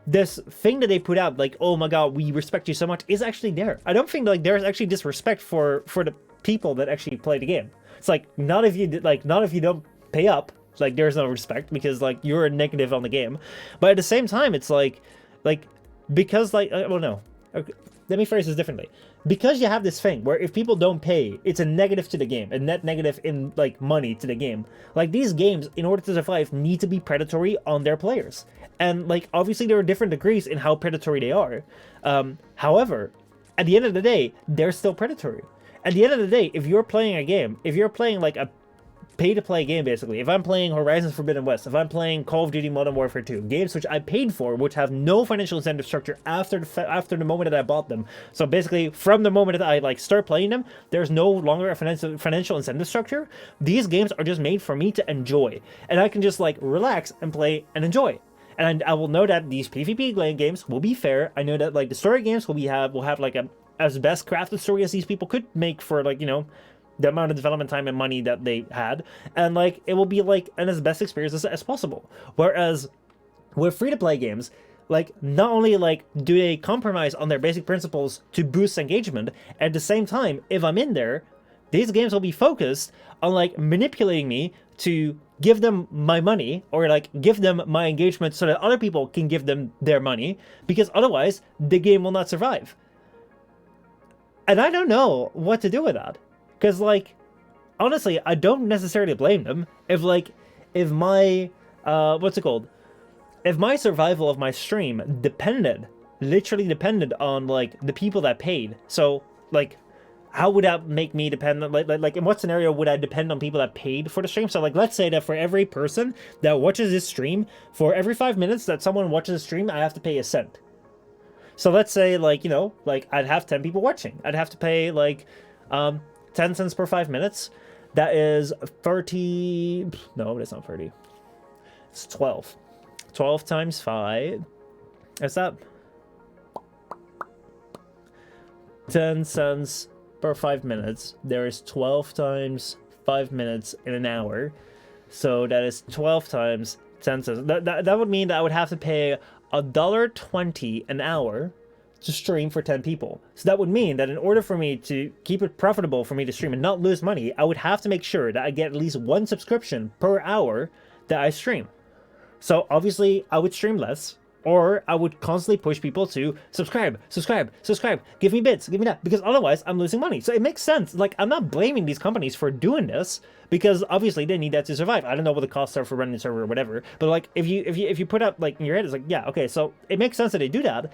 this thing that they put out, like, oh my god, we respect you so much, is actually there. I don't think like there's actually disrespect for the people that actually play the game. It's like, not if you don't pay up. Like, there's no respect because like you're a negative on the game. But at the same time, it's like because like, well, no, okay, let me phrase this differently. Because you have this thing where if people don't pay, it's a negative to the game, a net negative in like money to the game. Like, these games, in order to survive, need to be predatory on their players. And like, obviously there are different degrees in how predatory they are. However, at the end of the day, they're still predatory. At the end of the day, if you're playing a game, if you're playing like a pay-to-play game, basically, if I'm playing Horizon Forbidden West, if I'm playing Call of Duty Modern Warfare 2, games which I paid for, which have no financial incentive structure after the moment that I bought them. So basically, from the moment that I like start playing them, there's no longer a financial incentive structure. These games are just made for me to enjoy, and I can just like relax and play and enjoy. And I will know that these PvP games will be fair. I know that like the story games will have like a as best crafted story as these people could make for, like, you know, the amount of development time and money that they had, and like it will be like an as best experience as possible. Whereas with free-to-play games, like, not only like do they compromise on their basic principles to boost engagement, at the same time, if I'm in there, these games will be focused on like manipulating me to give them my money, or like give them my engagement so that other people can give them their money, because otherwise the game will not survive. And I don't know what to do with that. Because, like, honestly, I don't necessarily blame them. If my, if my survival of my stream literally depended on, like, the people that paid. So, like, how would that make me dependent? Like, in what scenario would I depend on people that paid for the stream? So, like, let's say that for every person that watches this stream, for every 5 minutes that someone watches the stream, I have to pay a cent. So let's say, like, you know, like, I'd have 10 people watching. I'd have to pay, like, 10 cents per 5 minutes. That is 30. No, that's not 30. It's 12. 12 times 5. Is that 10 cents per 5 minutes? There is 12 times 5 minutes in an hour. So that is 12 times 10 cents. That would mean that I would have to pay $1.20 an hour to stream for 10 people. So that would mean that in order for me to keep it profitable for me to stream and not lose money, I would have to make sure that I get at least one subscription per hour that I stream. So obviously I would stream less, Or I would constantly push people to subscribe, subscribe, subscribe, give me bits, give me that, because otherwise I'm losing money. So it makes sense. Like, I'm not blaming these companies for doing this, because obviously they need that to survive. I don't know what the costs are for running the server or whatever, but like, if you put up, like, in your head, it's like, yeah, okay, so it makes sense that they do that,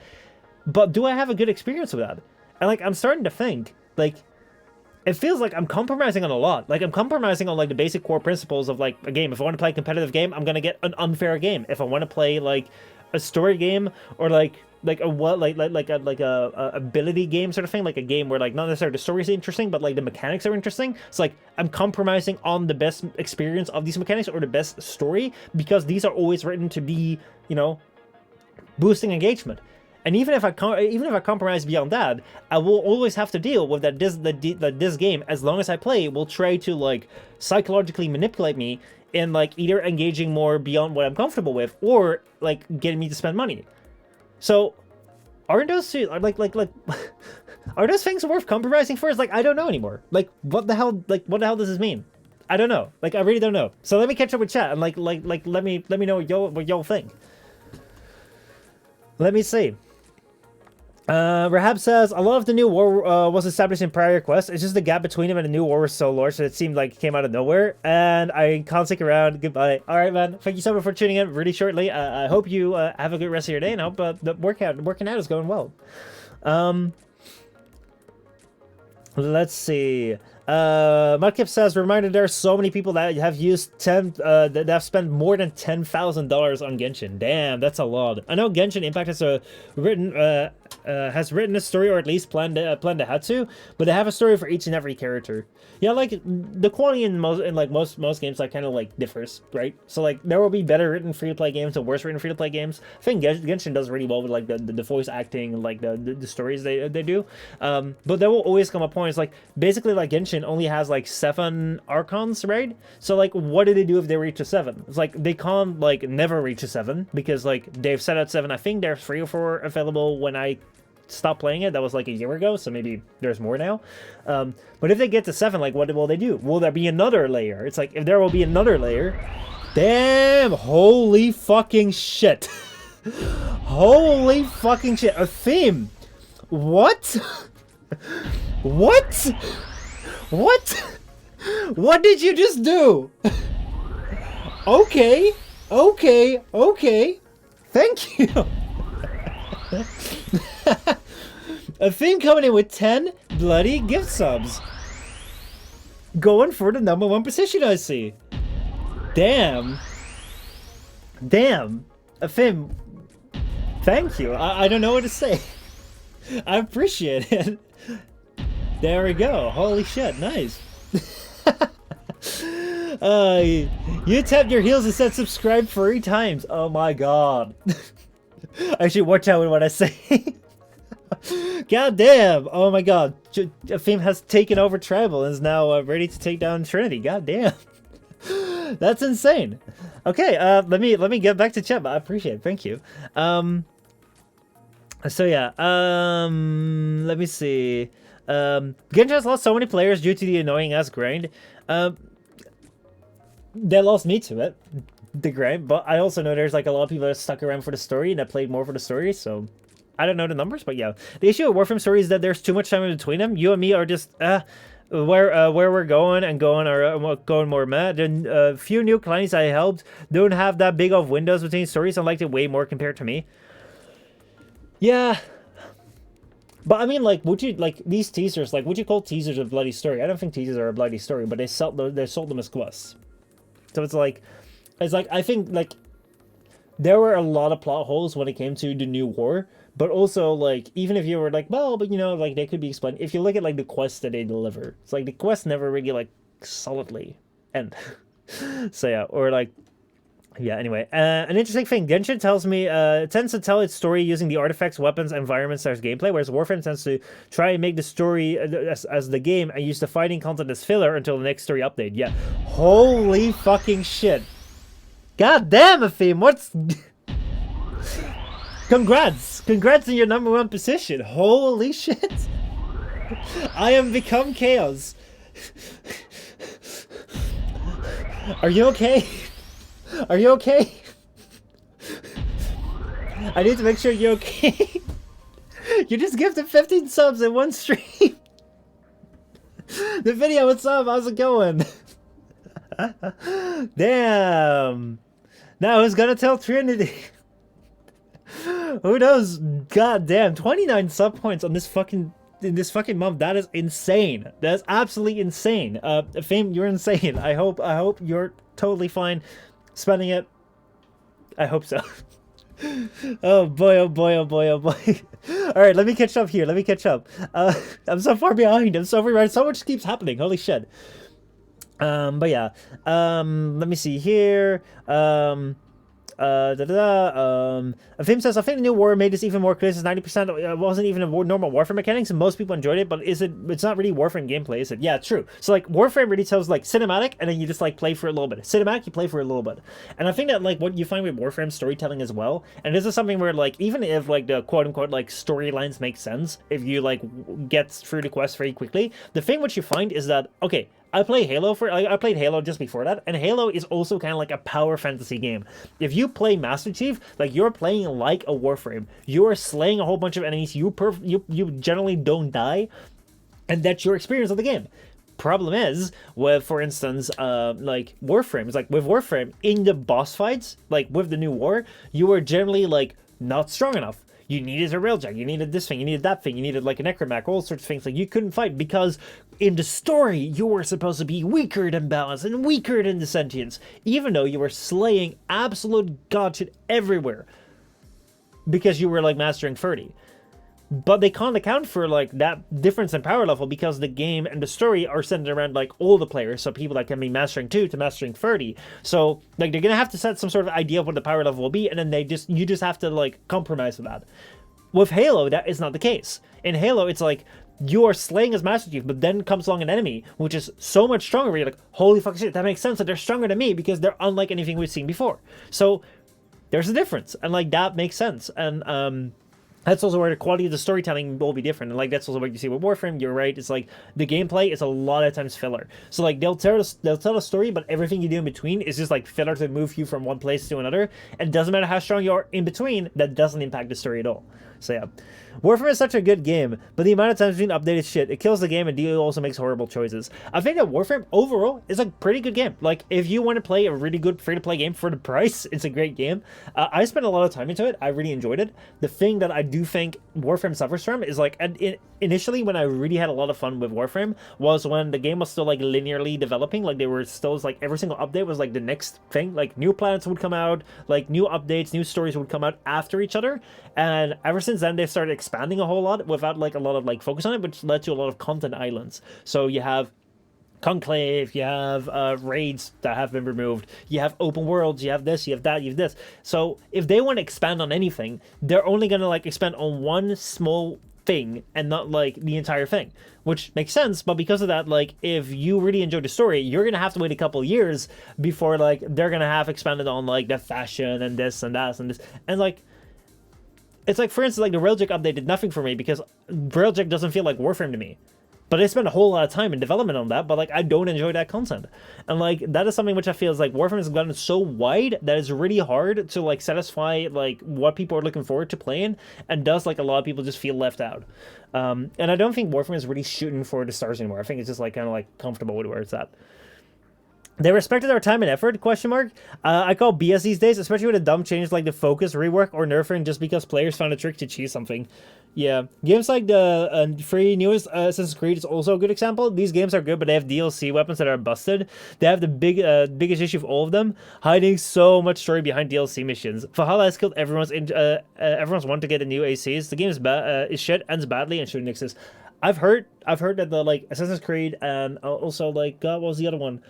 but do I have a good experience with that? And like, I'm starting to think, like, it feels like I'm compromising on a lot. Like, I'm compromising on, like, the basic core principles of, like, a game. If I want to play a competitive game, I'm gonna get an unfair game. If I want to play, like, a story game, or like a ability game sort of thing, like a game where, like, not necessarily the story is interesting, but like the mechanics are interesting. It's like I'm compromising on the best experience of these mechanics or the best story, because these are always written to be, you know, boosting engagement. And even if I compromise beyond that, I will always have to deal with that this game, as long as I play, will try to, like, psychologically manipulate me in, like, either engaging more beyond what I'm comfortable with, or, like, getting me to spend money. So, aren't those two, like are those things worth compromising for? It's like, I don't know anymore. Like, what the hell does this mean? I don't know. Like, I really don't know. So let me catch up with chat and let me know what y'all think. Let me see. Rahab says, a lot of the new war was established in prior quests. It's just the gap between them and the new war was so large that it seemed like it came out of nowhere. And I can't stick around. Goodbye. All right, man. Thank you so much for tuning in really shortly. I hope you have a good rest of your day, and I hope the working out is going well. Let's see. Mudkip says, reminder, there are so many people that have used that have spent more than $10,000 on Genshin. Damn, that's a lot. I know Genshin Impact has written a story, or at least planned to have to, but they have a story for each and every character. Yeah, like the quality in most games, like, kind of, like, differs, right? So, like, there will be better written free-to-play games and worse written free-to-play games. I think Genshin does really well with, like, the voice acting and, like, the stories they do. But there will always come a point. It's like, basically, like, Genshin only has, like, 7 Archons, right? So, like, what do they do if they reach a 7? It's like, they can't, like, never reach a 7, because, like, they've set out 7. I think there's 3 or 4 available when I stopped playing it. That was like a year ago, so maybe there's more now. But if they get to 7, like, what will they do? Will there be another layer? It's like, if there will be another layer, damn, holy fucking shit. Holy fucking shit. A theme. What? What? What? What did you just do? Okay. Thank you. A theme coming in with 10 bloody gift subs. Going for the #1 position, I see. Damn. A theme. Thank you. I don't know what to say. I appreciate it. There we go. Holy shit. Nice. You tapped your heels and said subscribe 3 times. Oh my god. I should watch out with what I say. God damn. Oh my god. Fame has taken over Tribal and is now ready to take down Trinity. God damn. That's insane. Okay, let me get back to chat, but I appreciate it. Thank you. So yeah, let me see. Genshin has lost so many players due to the annoying ass grind. They lost me to it, the grind, but I also know there's, like, a lot of people that stuck around for the story and that played more for the story, so I don't know the numbers, but yeah. The issue with Warframe story is that there's too much time in between them. You and me are just, where we're going are going more mad. And a few new clients I helped don't have that big of windows between stories. I liked it way more compared to me. Yeah. But I mean, like, would you, like, these teasers, like, would you call teasers a bloody story? I don't think teasers are a bloody story, but they sold them as quests. So it's like, I think, like, there were a lot of plot holes when it came to the new war, but also, like, even if you were like, well, but, you know, like, they could be explained. If you look at, like, the quests that they deliver, it's like the quests never really, like, solidly end. So yeah, or, like, yeah, anyway. An interesting thing, Genshin tends to tell its story using the artifacts, weapons, environments, as gameplay, whereas Warframe tends to try and make the story as the game and use the fighting content as filler until the next story update. Yeah. Holy fucking shit. God damn, Atheme, what's... Congrats on your #1 position. Holy shit. I am become chaos. Are you okay? Are you okay? I need to make sure you're okay. You just gifted 15 subs in one stream. The video, what's up? How's it going? Damn. Now who's gonna tell Trinity? Who knows? God damn, 29 sub points on this fucking month. That is insane. That's absolutely insane. Fame, you're insane. I hope you're totally fine spending it. I hope so. Oh boy, oh boy, oh boy, oh boy. Alright, let me catch up here. Let me catch up. I'm so far behind. I'm so far behind. So much keeps happening. Holy shit. But yeah. Let me see here. Fim says, I think the new war made this even more clear since 90% wasn't even a normal Warframe mechanics and most people enjoyed it, but it's not really Warframe gameplay, is it? Yeah, true. So like Warframe really tells like cinematic and then you just like play for a little bit. Cinematic, you play for a little bit. And I think that like what you find with Warframe storytelling as well, and this is something where like even if like the quote unquote like storylines make sense, if you like get through the quest very quickly, the thing what you find is that, okay, I played Halo just before that, and Halo is also kind of like a power fantasy game. If you play Master Chief, like you're playing like a Warframe. You are slaying a whole bunch of enemies. You generally don't die, and that's your experience of the game. Problem is with, for instance, like Warframe. It's like with Warframe in the boss fights, like with the new war, you are generally like not strong enough. You needed a railjack, you needed this thing, you needed that thing, you needed like a necromac, all sorts of things. Like you couldn't fight because in the story you were supposed to be weaker than balance and weaker than the sentience, even though you were slaying absolute god shit everywhere because you were like mastering 30. But they can't account for like that difference in power level because the game and the story are centered around like all the players, so people that can be mastering 2 to mastering 30. So like they're gonna have to set some sort of idea of what the power level will be, and then you just have to like compromise with that. With Halo, that is not the case. In Halo, it's like you are slaying as Master Chief, but then comes along an enemy which is so much stronger where you're like, holy fuck shit, that makes sense that they're stronger than me because they're unlike anything we've seen before. So there's a difference, and like that makes sense. And that's also where the quality of the storytelling will be different. And like that's also what you see with Warframe. You're right. It's like the gameplay is a lot of times filler. So like they'll tell a story, but everything you do in between is just like filler to move you from one place to another. And it doesn't matter how strong you are in between, that doesn't impact the story at all. So yeah. Warframe is such a good game, but the amount of times between updated shit, it kills the game, and DO also makes horrible choices. I think that Warframe overall is a pretty good game. Like, if you want to play a really good free-to-play game for the price, it's a great game. I spent a lot of time into it. I really enjoyed it. The thing that I do think Warframe suffers from is, like, initially when I really had a lot of fun with Warframe was when the game was still, like, linearly developing. Like, they were still, like, every single update was, like, the next thing. Like, new planets would come out, like, new updates, new stories would come out after each other. And ever since then, they've started expanding a whole lot without like a lot of like focus on it, which led to a lot of content islands. So you have Conclave, you have raids that have been removed, you have open worlds, you have this, you have that, you have this. So if they want to expand on anything, they're only going to like expand on one small thing and not like the entire thing, which makes sense. But because of that, like if you really enjoy the story, you're gonna have to wait a couple years before like they're gonna have expanded on like the fashion and this and that and this. And like it's like, for instance, like the Railjack update did nothing for me because Railjack doesn't feel like Warframe to me. But I spent a whole lot of time in development on that, but like I don't enjoy that content. And like that is something which I feel is like Warframe has gotten so wide that it's really hard to like satisfy like what people are looking forward to playing, and does like a lot of people just feel left out. And I don't think Warframe is really shooting for the stars anymore. I think it's just like kind of like comfortable with where it's at. They respected our time and effort, question mark. I call BS these days, especially with a dumb change like the focus, rework, or nerfing just because players found a trick to cheese something. Yeah, games like the free newest Assassin's Creed is also a good example. These games are good, but they have DLC weapons that are busted. They have the biggest issue of all of them, hiding so much story behind DLC missions. Valhalla has killed everyone's want to get a new ACs. The game is shit, ends badly, and shouldn't exist. I've heard that the like Assassin's Creed and also like what was the other one?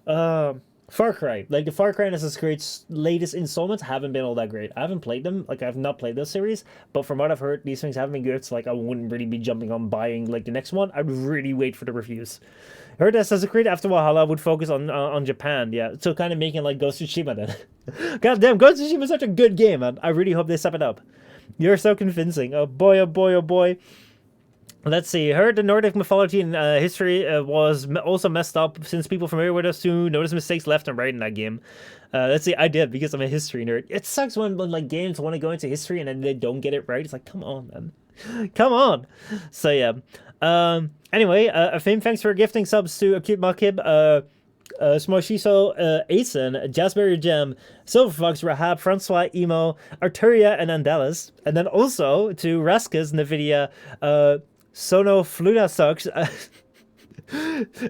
Far Cry. Like the Far Cry and Assassin's Creed's latest installments haven't been all that great. I haven't played them. Like I've not played this series, but from what I've heard, these things haven't been good. So like I wouldn't really be jumping on buying like the next one. I'd really wait for the reviews. I heard that Assassin's Creed after Valhalla would focus on Japan. Yeah, so kind of making like Ghost of Tsushima then. God damn, Ghost of Tsushima is such a good game, man. I really hope they step it up. You're so convincing. Oh boy, oh boy, oh boy. Let's see. Heard the Nordic mythology and history was also messed up since people familiar with us who notice mistakes left and right in that game. Let's see. I did because I'm a history nerd. It sucks when like games want to go into history and then they don't get it right. It's like, come on, man, come on. So yeah. Anyway, Fame, thanks for gifting subs to Acute Makib, Smoshiso, Asen, Jazzberry Gem, Silverfox, Rahab, Francois, Emo, Arturia, and Andalis. And then also to Raskas, Nvidia, Sono Fluda sucks.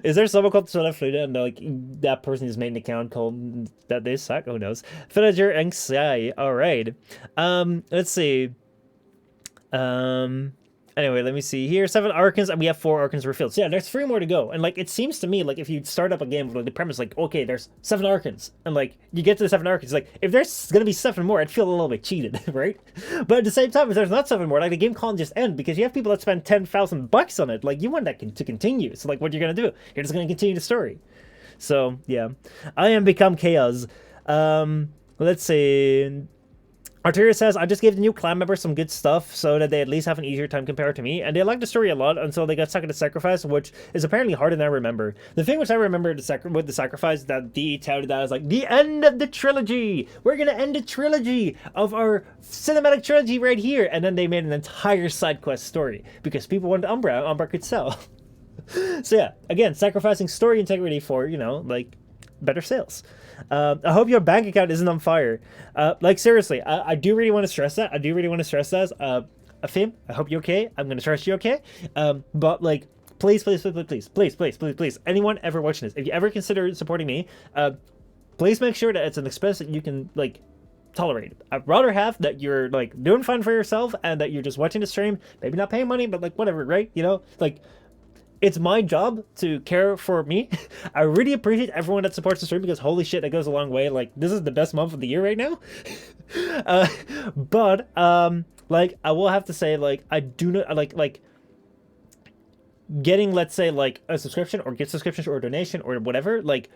Is there someone called Sono Fluda and like that person just made an account called that they suck? Who knows? Villager and Xai. Alright. Let's see. Anyway, let me see here. 7 Archons, and we have 4 Archons refilled. So yeah, there's 3 more to go. And like, it seems to me like if you start up a game with like the premise, like, okay, there's 7 Archons, and like you get to the 7 Archons, like if there's gonna be 7 more, I'd feel a little bit cheated, right? But at the same time, if there's not 7 more, like the game can't just end because you have people that spend $10,000 on it. Like you want that to continue. So like, what you're gonna do? You're just gonna continue the story. So yeah, I am become chaos. Let's see. Arturia says, I just gave the new clan members some good stuff so that they at least have an easier time compared to me, and they liked the story a lot until they got stuck in the sacrifice, which is apparently harder than I remember. The thing which I remember with the sacrifice that D touted that as like, the end of the trilogy! We're gonna end the trilogy of our cinematic trilogy right here! And then they made an entire side quest story, because people wanted Umbra, Umbra could sell. So yeah, again, sacrificing story integrity for, you know, like, better sales. I hope your bank account isn't on fire. Like seriously, I do really want to stress that. Afim, I hope you're okay. I'm gonna trust you okay. But like, please, anyone ever watching this, if you ever consider supporting me, please make sure that it's an expense that you can like tolerate. I'd rather have that you're like doing fine for yourself and that you're just watching the stream, maybe not paying money, but like whatever, right? You know, like. It's my job to care for me. I really appreciate everyone that supports the stream because holy shit, that goes a long way. Like, this is the best month of the year right now. But like, I will have to say, like, I do not, like, getting, let's say, like, a subscription or gift subscriptions or a donation or whatever, like,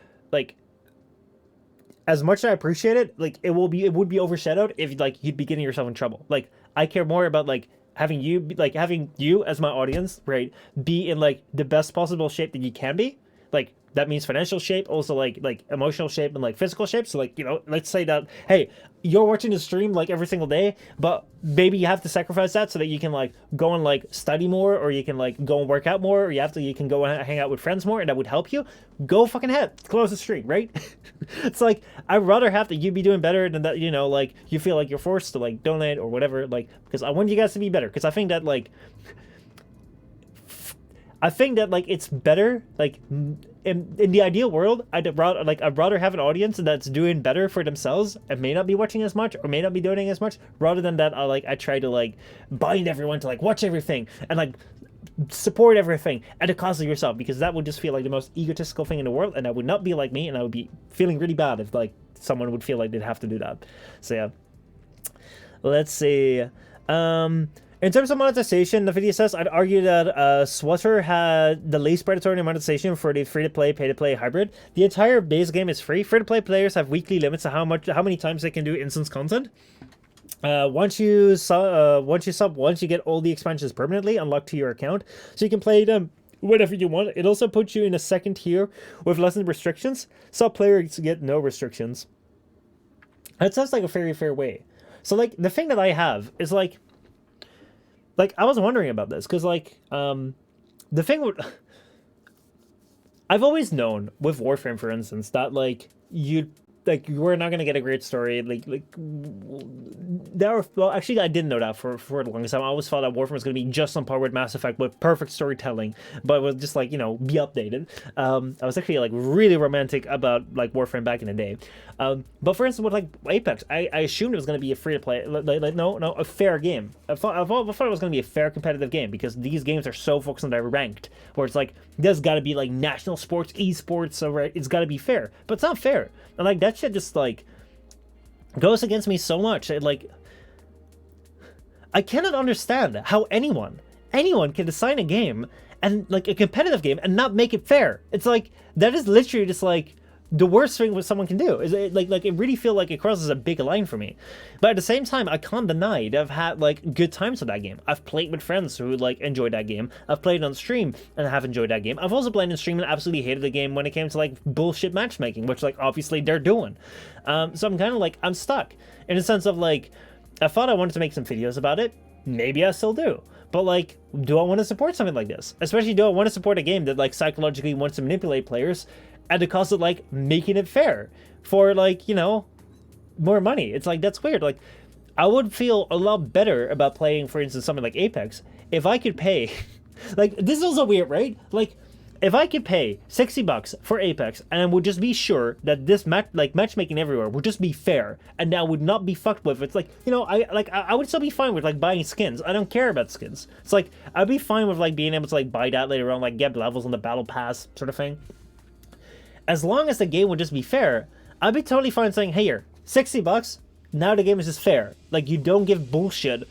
as much as I appreciate it, like, it would be overshadowed if, like, you'd be getting yourself in trouble. Like, I care more about, like, having you as my audience, right, be in like the best possible shape that you can be. Like that means financial shape, also like emotional shape and like physical shape. So like, you know, let's say that, hey, you're watching the stream like every single day, but maybe you have to sacrifice that so that you can like go and like study more, or you can like go and work out more, or you can go and hang out with friends more, and that would help you. Go fucking ahead, close the stream, right? It's like, I'd rather have that you be doing better than that, you know, like you feel like you're forced to like donate or whatever, like, because I want you guys to be better, because I think that like it's better, like in the ideal world, I'd rather have an audience that's doing better for themselves and may not be watching as much or may not be donating as much, rather than that I try to like bind everyone to like watch everything and like support everything at the cost of yourself, because that would just feel like the most egotistical thing in the world, and that would not be like me, and I would be feeling really bad if like someone would feel like they'd have to do that. So yeah, let's see. In terms of monetization, the video says, I'd argue that Swatter had the least predatory monetization for the free-to-play, pay-to-play hybrid. The entire base game is free. Free-to-play players have weekly limits to how many times they can do instance content. Once you sub once, you get all the expansions permanently unlocked to your account, so you can play them whenever you want. It also puts you in a second tier with lessened restrictions. Sub players get no restrictions. That sounds like a very fair way. So like the thing that I have is like I was wondering about this, because like the thing would I've always known with Warframe, for instance, that like you were not gonna get a great story. Well, actually, I didn't know that for the longest time. I always thought that Warframe was gonna be just on par with Mass Effect with perfect storytelling, but it was just like, you know, be updated. I was actually like really romantic about like Warframe back in the day. But for instance, with like Apex, I assumed it was gonna be a free to play, no, a fair game. I thought it was gonna be a fair competitive game, because these games are so focused on their ranked, where it's like there's gotta be like national sports, esports, so right, it's gotta be fair, but it's not fair. And like that shit just like goes against me so much. Like I cannot understand how anyone can design a game and like a competitive game and not make it fair. It's like that is literally just like the worst thing what someone can do. Is it like it really feel like it crosses a big line for me. But at the same time, I can't deny that I've had like good times with that game. I've played with friends who like enjoyed that game. I've played on stream and have enjoyed that game. I've also played on stream and absolutely hated the game when it came to like bullshit matchmaking, which like obviously they're doing. So I'm kind of like, I'm stuck in a sense of like, I thought I wanted to make some videos about it. Maybe I still do. But like, do I want to support something like this? Especially, do I want to support a game that like psychologically wants to manipulate players at the cost of like making it fair for like, you know, more money? It's like, that's weird. Like, I would feel a lot better about playing, for instance, something like Apex if I could pay like, this is also weird, right? Like, if I could pay $60 for Apex and I would just be sure that this matchmaking everywhere would just be fair and that would not be fucked with. It's like, you know, I would still be fine with like buying skins. I don't care about skins. It's like, I'd be fine with like being able to like buy that later on, like get levels on the battle pass sort of thing. As long as the game would just be fair, I'd be totally fine saying, hey, here, $60. Now the game is just fair. Like, you don't give bullshit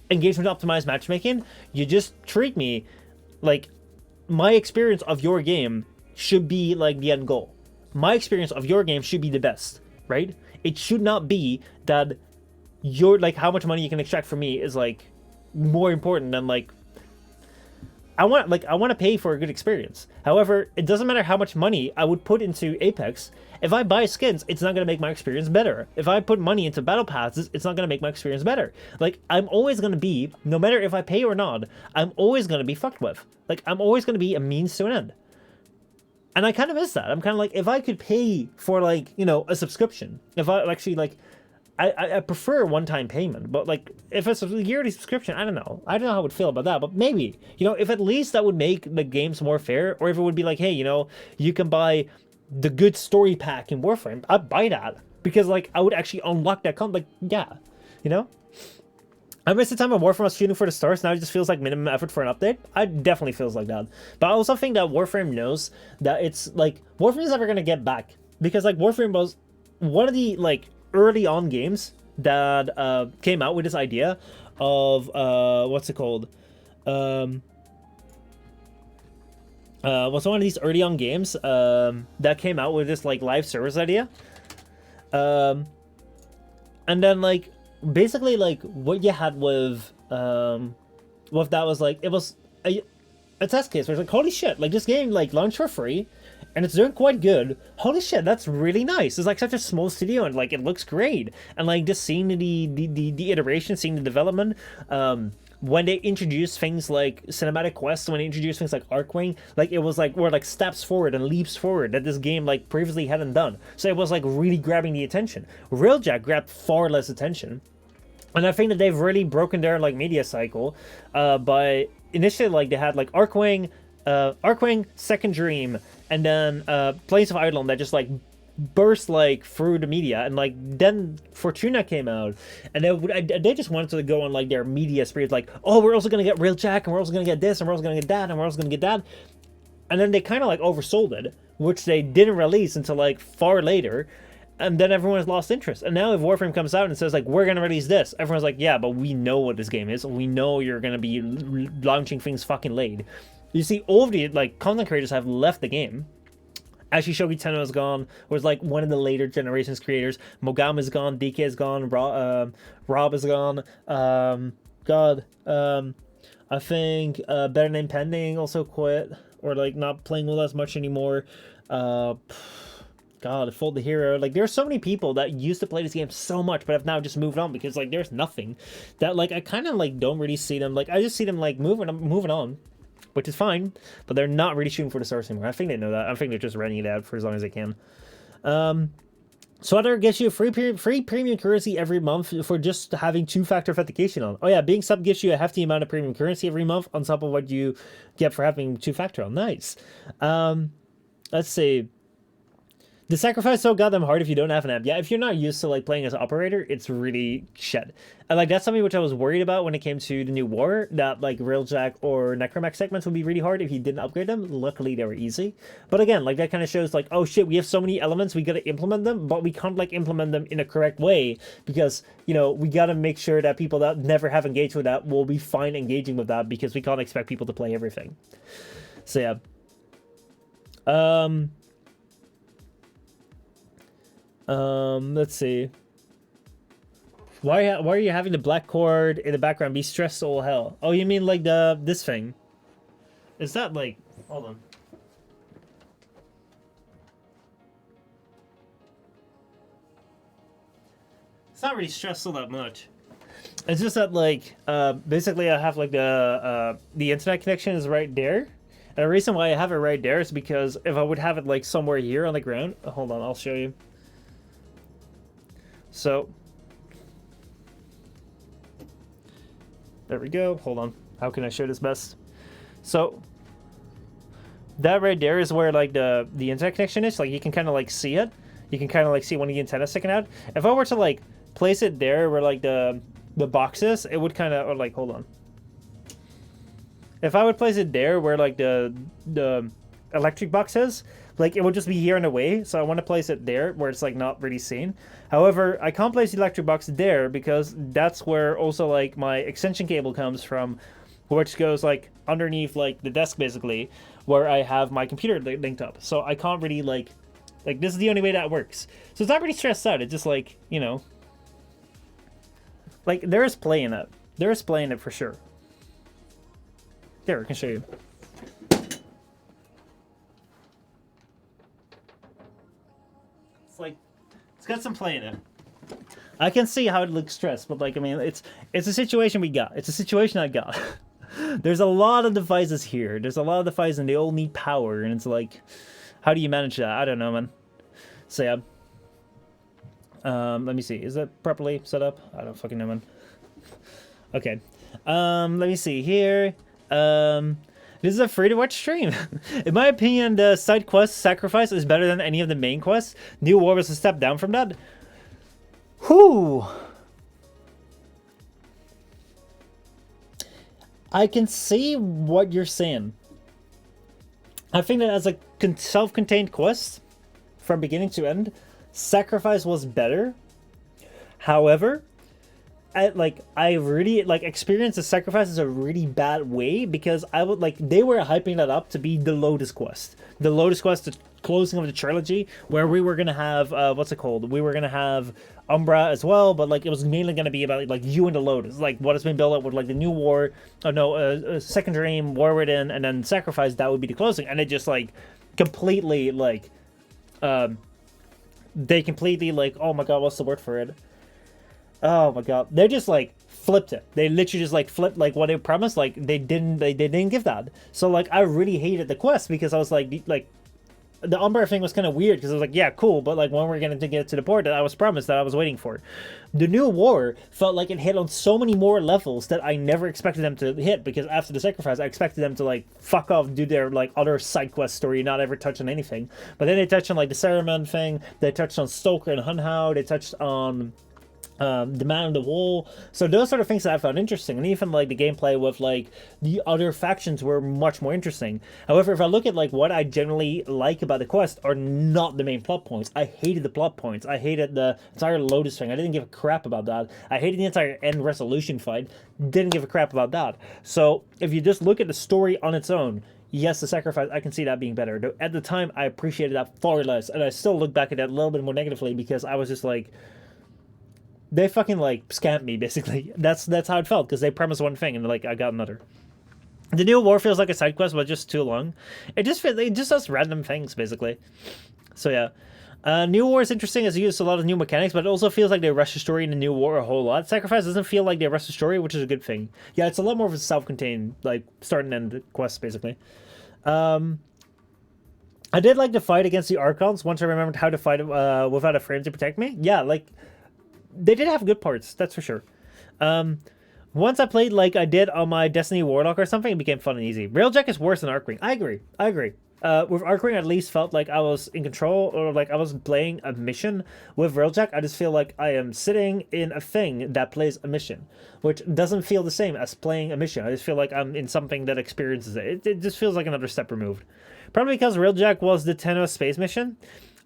engagement optimized matchmaking. You just treat me like my experience of your game should be like the end goal. My experience of your game should be the best, right? It should not be that your like how much money you can extract from me is like more important than like I want to pay for a good experience. However, it doesn't matter how much money I would put into Apex. If I buy skins, it's not going to make my experience better. If I put money into battle passes, it's not going to make my experience better. Like, I'm always going to be, no matter if I pay or not, I'm always going to be fucked with. Like, I'm always going to be a means to an end. And I kind of miss that. I'm kind of like, if I could pay for like, you know, a subscription, if I actually like, I prefer one-time payment, but like if it's a yearly subscription, I don't know how I would feel about that, but maybe, you know, if at least that would make the games more fair, or if it would be like, hey, you know, you can buy the good story pack in Warframe, I'd buy that because like I would actually unlock that like, yeah, you know. I miss the time of Warframe was shooting for the stars. Now it just feels like minimum effort for an update. It definitely feels like that. But I also think that Warframe knows that it's like Warframe is never gonna get back because like Warframe was one of the like early on games that came out with this idea of what's it called? Was one of these early on games that came out with this like live service idea. And then like basically like what you had with that was like it was a test case where it's like, holy shit, like this game like launched for free and it's doing quite good. Holy shit, that's really nice. It's like such a small studio and like it looks great. And like just seeing the iteration, seeing the development, when they introduced things like cinematic quests, when they introduced things like Arcwing, like it was like were like steps forward and leaps forward that this game like previously hadn't done. So it was like really grabbing the attention. Railjack grabbed far less attention. And I think that they've really broken their like media cycle by initially like they had like Arcwing, Second Dream, and then Plains of Ireland that just like burst like through the media, and like then Fortuna came out, and they just wanted to go on like their media spree, like, oh, we're also gonna get Railjack, and we're also gonna get this, and we're also gonna get that, and we're also gonna get that, and then they kind of like oversold it, which they didn't release until like far later. And then everyone has lost interest. And now if Warframe comes out and says, like, we're going to release this, everyone's like, yeah, but we know what this game is. We know you're going to be launching things fucking late. You see, all of the, like, content creators have left the game. Actually, Shogi Tenno is gone. Was, like, one of the later generations creators. Mogam is gone. DK is gone. Rob is gone. I think Better Name Pending also quit. Or, like, not playing with us much anymore. God, Fold the Hero. Like, there's so many people that used to play this game so much, but have now just moved on because, like, there's nothing that, like, I kind of, like, don't really see them. Like, I just see them, like, moving on, which is fine, but they're not really shooting for the stars anymore. I think they know that. I think they're just renting it out for as long as they can. Sweater gets you free premium currency every month for just having two-factor authentication on. Oh yeah, being sub gives you a hefty amount of premium currency every month on top of what you get for having two-factor on. Nice. Let's see. The sacrifice is so goddamn hard if you don't have an app. Yeah, if you're not used to like playing as an operator, it's really shit. And like that's something which I was worried about when it came to the new war, that like Railjack or Necromech segments would be really hard if you didn't upgrade them. Luckily they were easy. But again, like that kind of shows like, oh shit, we have so many elements, we gotta implement them, but we can't like implement them in a correct way because, you know, we gotta make sure that people that never have engaged with that will be fine engaging with that because we can't expect people to play everything. So yeah. Let's see. Why are you having the black cord in the background be stressed all hell? Oh, you mean like this thing? Is that like... Hold on. It's not really stressed all that much. It's just that like basically I have like the internet connection is right there. And the reason why I have it right there is because if I would have it like somewhere here on the ground, hold on, I'll show you. So there we go. Hold on. How can I show this best? So that right there is where like the internet connection is. Like you can kind of like see it. You can kind of like see one of the antennas sticking out. If I were to like place it there where like the boxes, it would kind of like, hold on. If I would place it there where like the electric box is, like it would just be here in the way. So I want to place it there where it's like not really seen. However, I can't place the electric box there because that's where also like my extension cable comes from, which goes like underneath like the desk basically, where I have my computer linked up. So I can't really like this is the only way that works. So it's not really stressed out. It's just like, you know, like there is play in it. There is play in it for sure. There, I can show you. It's like, it's got some play in it. I can see how it looks stressed, but like, I mean, it's a situation we got. It's a situation I got. There's a lot of devices here. There's a lot of devices and they all need power. And it's like, how do you manage that? I don't know, man. So yeah. Let me see. Is that properly set up? I don't fucking know, man. Okay. Let me see here. This is a free-to-watch stream. In my opinion, the side quest Sacrifice is better than any of the main quests. New War was a step down from that. Whew. I can see what you're saying. I think that as a self-contained quest, from beginning to end, Sacrifice was better. However, I really experienced the Sacrifice as a really bad way because I would they were hyping that up to be the Lotus Quest, the closing of the trilogy, where we were gonna have what's it called? We were gonna have Umbra as well, but like it was mainly gonna be about like you and the Lotus, like what has been built up with like the New War, Second Dream, War Within, and then Sacrifice. That would be the closing, and it just like completely they completely oh my god, what's the word for it? Oh my god, they just like flipped it. They literally just like flipped like what they promised. Like they didn't give that. So like I really hated the quest because I was like the Umbra thing was kind of weird because I was like, yeah, cool, but like when we're gonna get to the port that I was promised, that I was waiting for. The New War felt like it hit on so many more levels that I never expected them to hit, because after the Sacrifice I expected them to like fuck off, do their like other side quest story, not ever touch on anything. But then they touched on like the Saruman thing, they touched on Stoker and Hunhow, they touched on the Man on the Wall. So those are the things that I found interesting, and even like the gameplay with like the other factions were much more interesting. However, if I look at like what I generally like about the quest are not the main plot points. I hated the plot points. I hated the entire Lotus thing. I didn't give a crap about that. I hated the entire end resolution fight. Didn't give a crap about that. So if you just look at the story on its own, yes, the Sacrifice, I can see that being better. Though at the time I appreciated that far less, and I still look back at that a little bit more negatively because I was just like, they fucking like scammed me basically. That's how it felt, because they promised one thing and like I got another. The New War feels like a side quest, but just too long. It just does random things basically. So yeah, New War is interesting as it uses a lot of new mechanics, but it also feels like they rush the story in the New War a whole lot. Sacrifice doesn't feel like they rush the story, which is a good thing. Yeah, it's a lot more of a self-contained like start and end quest basically. I did like the fight against the Archons once I remembered how to fight without a frame to protect me. Yeah, like they did have good parts, that's for sure. Once I played like I did on my Destiny Warlock or something, it became fun and easy. Railjack is worse than Archwing. I agree. With Archwing, I at least felt like I was in control, or like I was playing a mission. With Railjack, I just feel like I am sitting in a thing that plays a mission, which doesn't feel the same as playing a mission. I just feel like I'm in something that experiences it. It just feels like another step removed. Probably because Railjack was the Tenno space mission.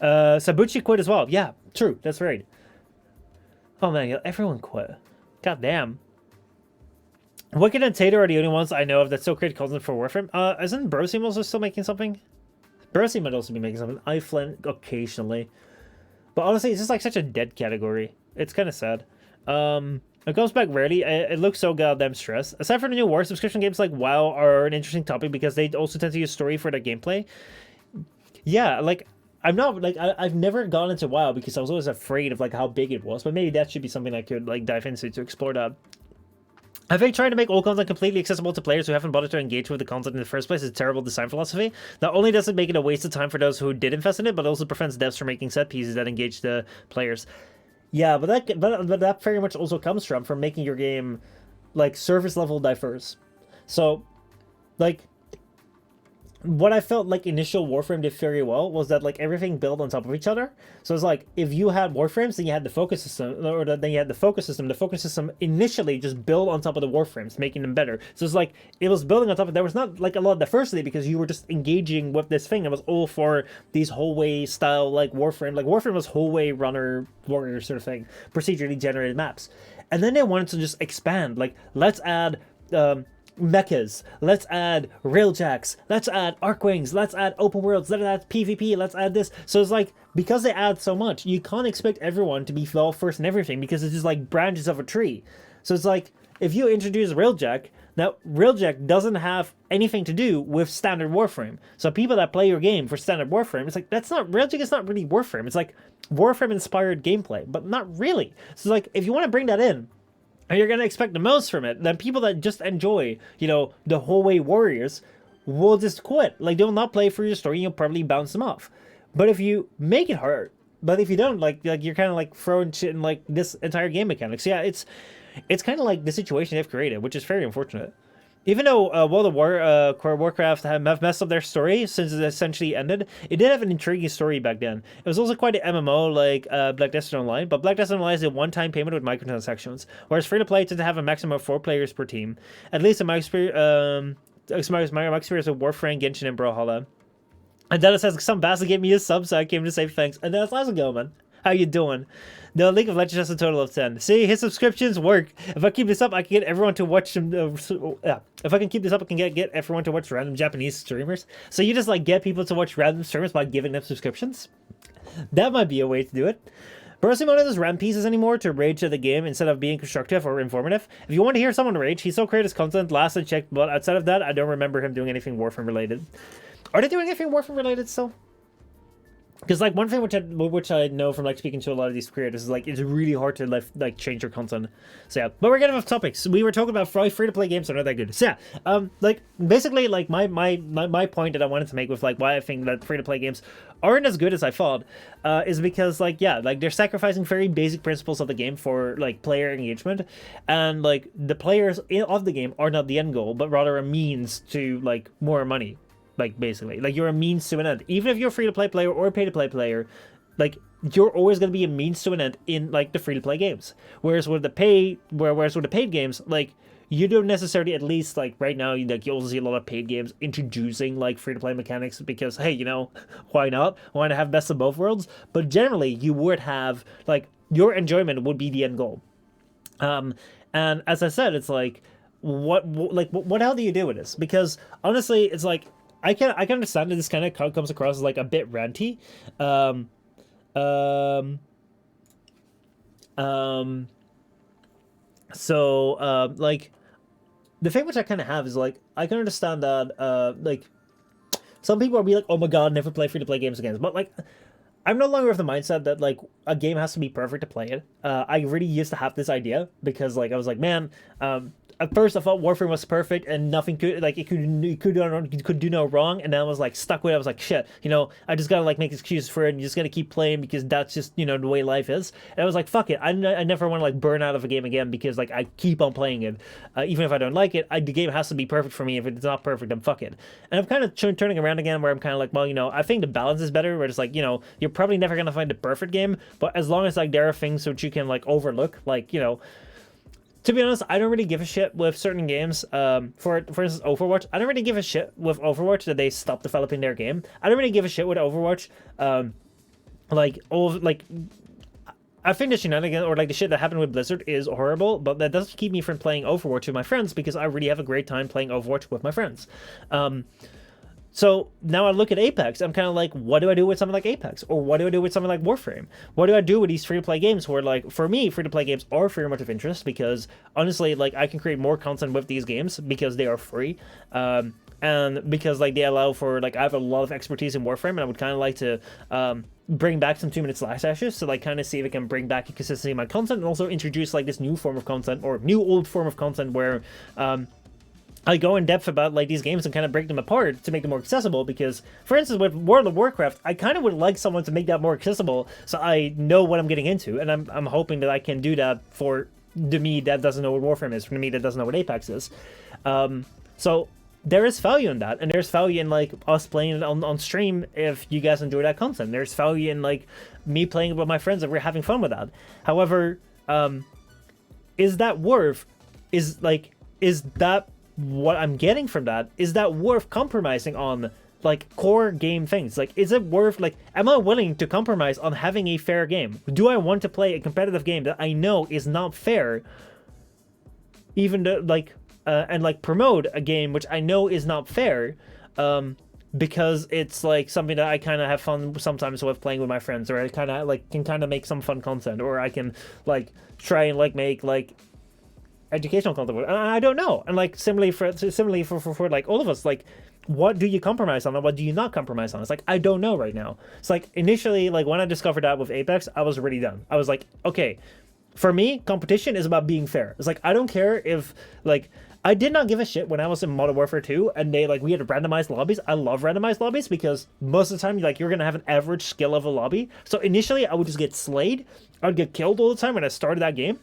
Sabuchi quit as well. Yeah, true. That's right. Oh man, everyone quit. God damn. Wicked and Tater are the only ones I know of that still create content for Warframe. Isn't Brosim also still making something? Brosim might also be making something. I Flint occasionally. But honestly, it's just like such a dead category. It's kind of sad. It comes back rarely. It looks so goddamn stressed. Aside from the new war, subscription games like WoW are an interesting topic because they also tend to use story for their gameplay. Yeah, like I'm not like I've never gone into WoW because I was always afraid of like how big it was. But maybe that should be something I could like dive into to explore that. I think trying to make all content completely accessible to players who haven't bothered to engage with the content in the first place is a terrible design philosophy. Not only does it make it a waste of time for those who did invest in it, but also prevents devs from making set pieces that engage the players. Yeah, but that very much also comes from making your game like surface level diverse. So, like, what I felt like initial Warframe did very well was that like everything built on top of each other. So it's like if you had Warframes, then you had the focus system, or then you had the focus system. The focus system initially just built on top of the Warframes, making them better. So it's like it was building on top of. There was not like a lot of diversity because you were just engaging with this thing that was all for these hallway style like Warframe. Like Warframe was hallway runner warrior sort of thing, procedurally generated maps, and then they wanted to just expand. Like let's add. Mechas, let's add railjacks, let's add arcwings, let's add open worlds, let's add PvP, let's add this. So it's like because they add so much, you can't expect everyone to be well first in everything because it's just like branches of a tree. So it's like if you introduce railjack, now railjack doesn't have anything to do with standard Warframe. So people that play your game for standard Warframe, it's like that's not railjack is not really Warframe. It's like Warframe inspired gameplay, but not really. So like if you want to bring that in, and you're going to expect the most from it, then people that just enjoy, you know, the hallway warriors will just quit. Like, they'll not play for your story and you'll probably bounce them off. But if you make it hard, but if you don't, like you're kind of like throwing shit in like this entire game mechanics. Yeah, it's kind of like the situation they've created, which is very unfortunate. Even though World of Warcraft have messed up their story since it essentially ended, it did have an intriguing story back then. It was also quite an MMO like Black Destiny Online, but Black Destiny Online is a one-time payment with microtransactions, whereas free-to-play tends to have a maximum of 4 players per team. At least in my experience with Warframe, Genshin, and Brawlhalla. And Dennis says, some bastard gave me a sub, so I came to say thanks. And Dennis, how's it going, man? How you doing? The League of Legends has a total of 10. See, his subscriptions work. If I keep this up, I can get everyone to watch some. If I can keep this up, I can get everyone to watch random Japanese streamers. So you just like get people to watch random streamers by giving them subscriptions. That might be a way to do it. Personally, one of those rant pieces anymore to rage at the game instead of being constructive or informative. If you want to hear someone rage, he still creates content. Last I checked, but outside of that, I don't remember him doing anything Warframe related. Are they doing anything Warframe related still? Because like one thing which I know from like speaking to a lot of these creators is like it's really hard to like change your content. So yeah, but we're getting off topics. We were talking about free to play games are not that good. So yeah, like basically like my point that I wanted to make with like why I think that free to play games aren't as good as I thought is because like yeah, like they're sacrificing very basic principles of the game for like player engagement, and like the players of the game are not the end goal, but rather a means to like more money. Like basically, like you're a means to an end. Even if you're a free-to-play player or a pay-to-play player, like you're always going to be a means to an end in like the free-to-play games. Whereas with the paid games, like you don't necessarily, at least like right now, like you also see a lot of paid games introducing like free-to-play mechanics because hey, you know, why not? Why not have best of both worlds? But generally, you would have like your enjoyment would be the end goal. And as I said, it's like what the hell do you do with this? Because honestly, it's like. I can understand that this kind of comes across as like a bit ranty. Like the thing which I kind of have is like I can understand that like some people will be like, oh my god, never play free to play games again. But like I'm no longer of the mindset that like a game has to be perfect to play it. I really used to have this idea because like I was like, man, at first I thought Warframe was perfect and nothing could like it could do no wrong, and then I was like stuck with it. I was like, shit, you know, I just gotta like make excuses for it and you just gotta keep playing because that's just, you know, the way life is. And I was like, fuck it, I never want to like burn out of a game again because like I keep on playing it, even if I don't like it. The game has to be perfect for me. If it's not perfect, then fuck it. And I'm kind of turning around again where I'm kind of like, well, you know, I think the balance is better. Where it's like, you know, you're probably never gonna find the perfect game, but as long as like there are things which you can like overlook, like, you know. To be honest, I don't really give a shit with certain games. For instance, Overwatch. I don't really give a shit with Overwatch that they stopped developing their game. I don't really give a shit with Overwatch. I think the shenanigans or like the shit that happened with Blizzard is horrible, but that doesn't keep me from playing Overwatch with my friends because I really have a great time playing Overwatch with my friends. So now I look at Apex, I'm kind of like, what do I do with something like Apex? Or what do I do with something like Warframe? What do I do with these free-to-play games where, like, for me, free-to-play games are very much of interest because, honestly, like, I can create more content with these games because they are free. And because, like, they allow for, like, I have a lot of expertise in Warframe, and I would kind of like to bring back some 2-minute slash dashes to, like, kind of see if it can bring back a consistency in my content and also introduce, like, this new form of content or new old form of content where I go in depth about like these games and kind of break them apart to make them more accessible because, for instance, with World of Warcraft, I kind of would like someone to make that more accessible so I know what I'm getting into, and I'm hoping that I can do that for the me that doesn't know what Warframe is, for the me that doesn't know what Apex is. So there is value in that, and there's value in like us playing it on stream if you guys enjoy that content. There's value in like me playing it with my friends if we're having fun with that. However, is that worth? Is that what I'm getting from that? Is that worth compromising on like core game things? Like, is it worth, like, am I willing to compromise on having a fair game? Do I want to play a competitive game that I know is not fair, even to like and like promote a game which I know is not fair, because it's like something that I kind of have fun sometimes with playing with my friends, or I kind of like can kind of make some fun content, or I can like try and like make like educational content. And I don't know. And like similarly for like all of us, like what do you compromise on and what do you not compromise on? It's like I don't know right now. It's like initially, like when I discovered that with Apex, I was really done. I was like, okay, for me, competition is about being fair. It's like I don't care if like I did not give a shit when I was in Modern Warfare 2 and we had randomized lobbies. I love randomized lobbies because most of the time, like, you're gonna have an average skill level lobby. So initially, I would just get slayed. I would get killed all the time when I started that game.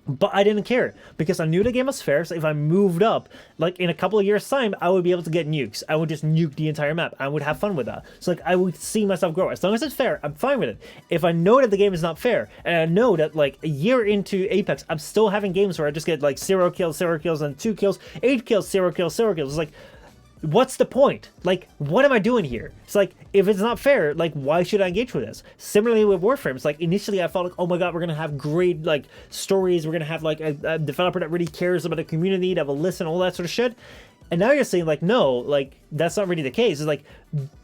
But I didn't care because I knew the game was fair. So if I moved up, like in a couple of years' time, I would be able to get nukes. I would just nuke the entire map. I would have fun with that. So like I would see myself grow. As long as it's fair, I'm fine with it. If I know that the game is not fair, and I know that like a year into Apex, I'm still having games where I just get like 0 kills, and 2 kills, 8 kills, 0 kills, 0 kills. It's like, what's the point? Like, what am I doing here? It's like, if it's not fair, like, why should I engage with this? Similarly with Warframe, it's like, initially I felt like, oh my god, we're gonna have great, like, stories, we're gonna have, like, a developer that really cares about the community, that will listen, all that sort of shit. And now you're saying, like, no, like, that's not really the case. It's like,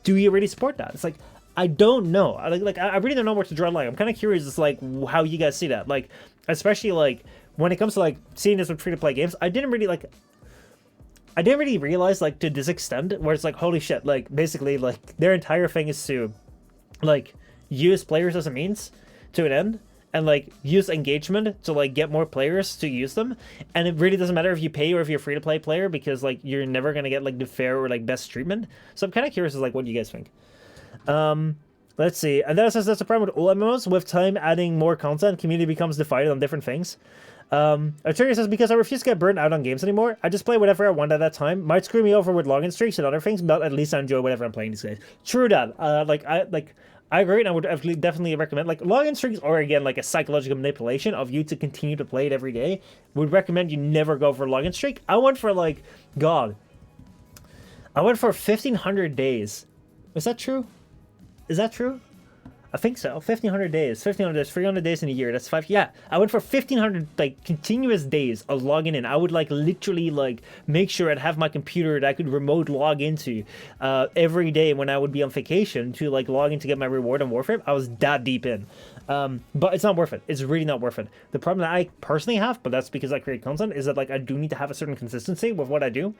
do you really support that? It's like, I don't know. I really don't know where to draw the line. I'm kind of curious, it's like, how you guys see that. Like, especially, like, when it comes to, like, seeing this with free-to-play games, I didn't really realize, like, to this extent, where it's like, holy shit, like, basically, like, their entire thing is to, like, use players as a means to an end, and, like, use engagement to, like, get more players to use them, and it really doesn't matter if you pay or if you're a free-to-play player, because, like, you're never gonna get, like, the fair or, like, best treatment. So I'm kind of curious as, like, what do you guys think? Let's see. And then it says that's the problem with all MMOs. With time adding more content, community becomes divided on different things. Arteria says, because I refuse to get burnt out on games anymore, I just play whatever I want at that time. Might screw me over with login streaks and other things, but at least I enjoy whatever I'm playing these days. True that. I agree, and I would definitely recommend, like, login streaks are, again, like, a psychological manipulation of you to continue to play it every day. Would recommend you never go for a login streak. I went for, like, God. I went for 1,500 days. Is that true? Is that true? I think so. 1,500 days. 1,500 days. 300 days in a year. That's 5. Yeah. I went for 1,500 like continuous days of logging in. I would like literally like make sure I'd have my computer that I could remote log into every day when I would be on vacation to like log in to get my reward on Warframe. I was that deep in. But it's not worth it. It's really not worth it. The problem that I personally have, but that's because I create content, is that like I do need to have a certain consistency with what I do,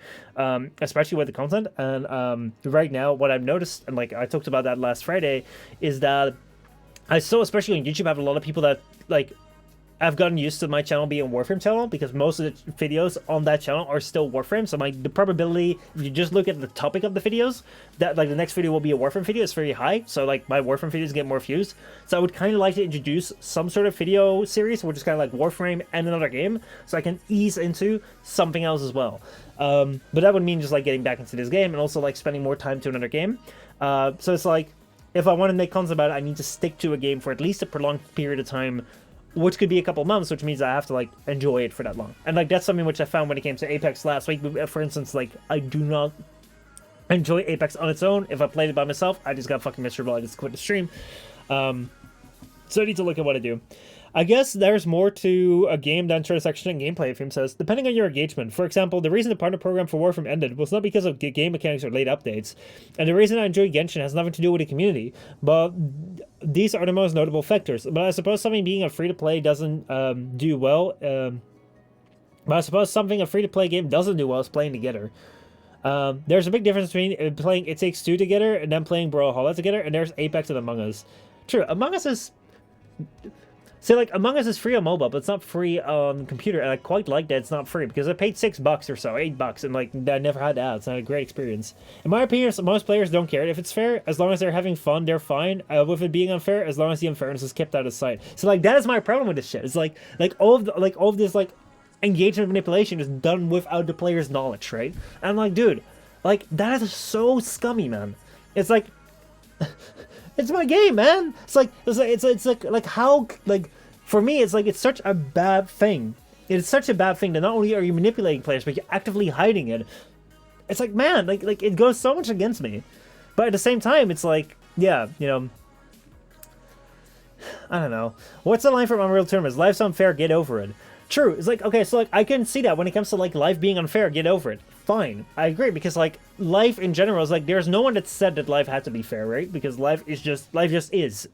especially with the content. And right now, what I've noticed, and like I talked about that last Friday, is that I saw, especially on YouTube, I have a lot of people that like I've gotten used to my channel being a Warframe channel because most of the videos on that channel are still Warframe. So the probability, if you just look at the topic of the videos, that like the next video will be a Warframe video is very high. So like my Warframe videos get more views. So I would kind of like to introduce some sort of video series, which is kind of like Warframe and another game, so I can ease into something else as well. But that would mean just like getting back into this game and also like spending more time to another game. So it's like, if I want to make content about it, I need to stick to a game for at least a prolonged period of time, which could be a couple months, which means I have to like enjoy it for that long. And like that's something which I found when it came to Apex last week. For instance, like I do not enjoy Apex on its own. If I played it by myself, I just got fucking miserable. I just quit the stream. So I need to look at what I do. I guess there's more to a game than transaction and gameplay, Film says. Depending on your engagement. For example, the reason the partner program for Warframe ended was not because of game mechanics or late updates. And the reason I enjoy Genshin has nothing to do with the community. But these are the most notable factors. But I suppose something being a free-to-play doesn't do well. But I suppose something a free-to-play game doesn't do well is playing together. There's a big difference between playing It Takes Two together and then playing Brawlhalla together. And there's Apex and Among Us. True, Among Us is... See, like, Among Us is free on mobile, but it's not free on computer, and I quite like that it's not free, because I paid $6 or so, $8, and, like, I never had ads, and I had a great experience. In my opinion, most players don't care if it's fair. As long as they're having fun, they're fine. With it being unfair, as long as the unfairness is kept out of sight. So, like, that is my problem with this shit. It's like all of this, like, engagement manipulation is done without the player's knowledge, right? And I'm like, dude, like, that is so scummy, man. It's like... It's my game, man. It's like how, like, for me, it's like, it's such a bad thing. It's such a bad thing that not only are you manipulating players, but you're actively hiding it. It's like, man, like it goes so much against me. But at the same time, it's like, yeah, you know, I don't know. What's the line from Unreal Tournament? Life's unfair, get over it. True. It's like, okay, so like I can see that when it comes to like life being unfair, get over it. Fine. I agree, because like life in general is like, there's no one that said that life had to be fair, right? Because life just is.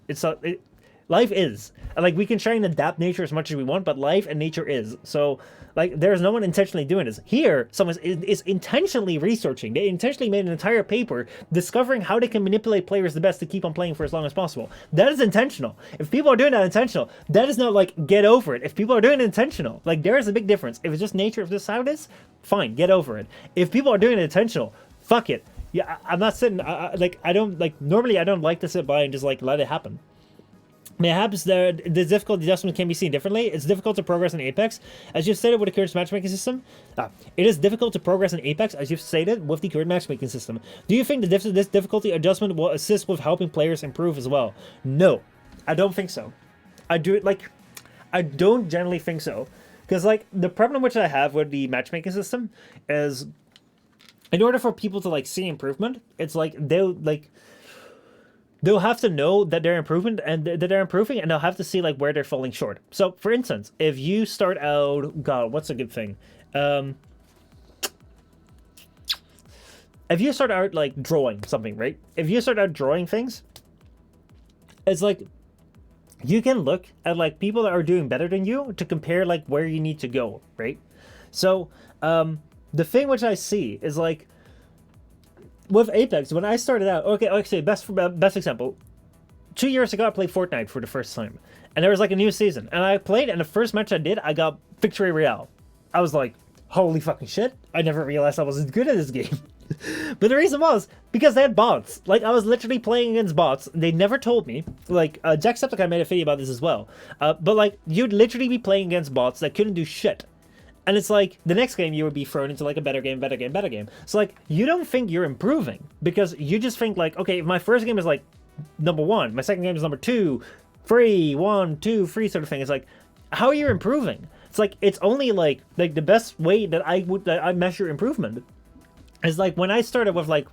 Life is. And like we can try and adapt nature as much as we want, but life and nature is. So like there's no one intentionally doing this. Here, someone is intentionally researching. They intentionally made an entire paper discovering how they can manipulate players the best to keep on playing for as long as possible. That is intentional. If people are doing that intentional, that is not like get over it. If people are doing it intentional, like there is a big difference. If it's just nature, if this is how it is, fine, get over it. If people are doing it intentional, fuck it. Yeah, I'm not sitting, normally I don't like to sit by and just like let it happen. Perhaps the difficulty adjustment can be seen differently. It's difficult to progress in Apex, as you've stated with the current matchmaking system. It is difficult to progress in Apex, as you've stated with the current matchmaking system. Do you think that this difficulty adjustment will assist with helping players improve as well? No, I don't think so. I don't generally think so, because like the problem which I have with the matchmaking system is, in order for people to like see improvement, it's like they'll have to know that they're improving and they'll have to see like where they're falling short. So for instance, if you start out, God, what's a good thing? If you start out like drawing something, right? If you start out drawing things, it's like you can look at like people that are doing better than you to compare like where you need to go, right? So the thing which I see is like, with Apex, when I started out, okay, best example. 2 years ago, I played Fortnite for the first time, and there was like a new season, and I played, and the first match I did, I got Victory Royale. I was like, holy fucking shit! I never realized I was as good at this game. But the reason was because they had bots. Like I was literally playing against bots. They never told me. Like Jacksepticeye made a video about this as well. But like you'd literally be playing against bots that couldn't do shit. And it's like, the next game you would be thrown into like a better game. So like, you don't think you're improving, because you just think like, okay, if my first game is like number 1, my second game is number 2, 3, 1, 2, 3 sort of thing. It's like, how are you improving? It's like, it's only like the best way that I measure improvement is like when I started with like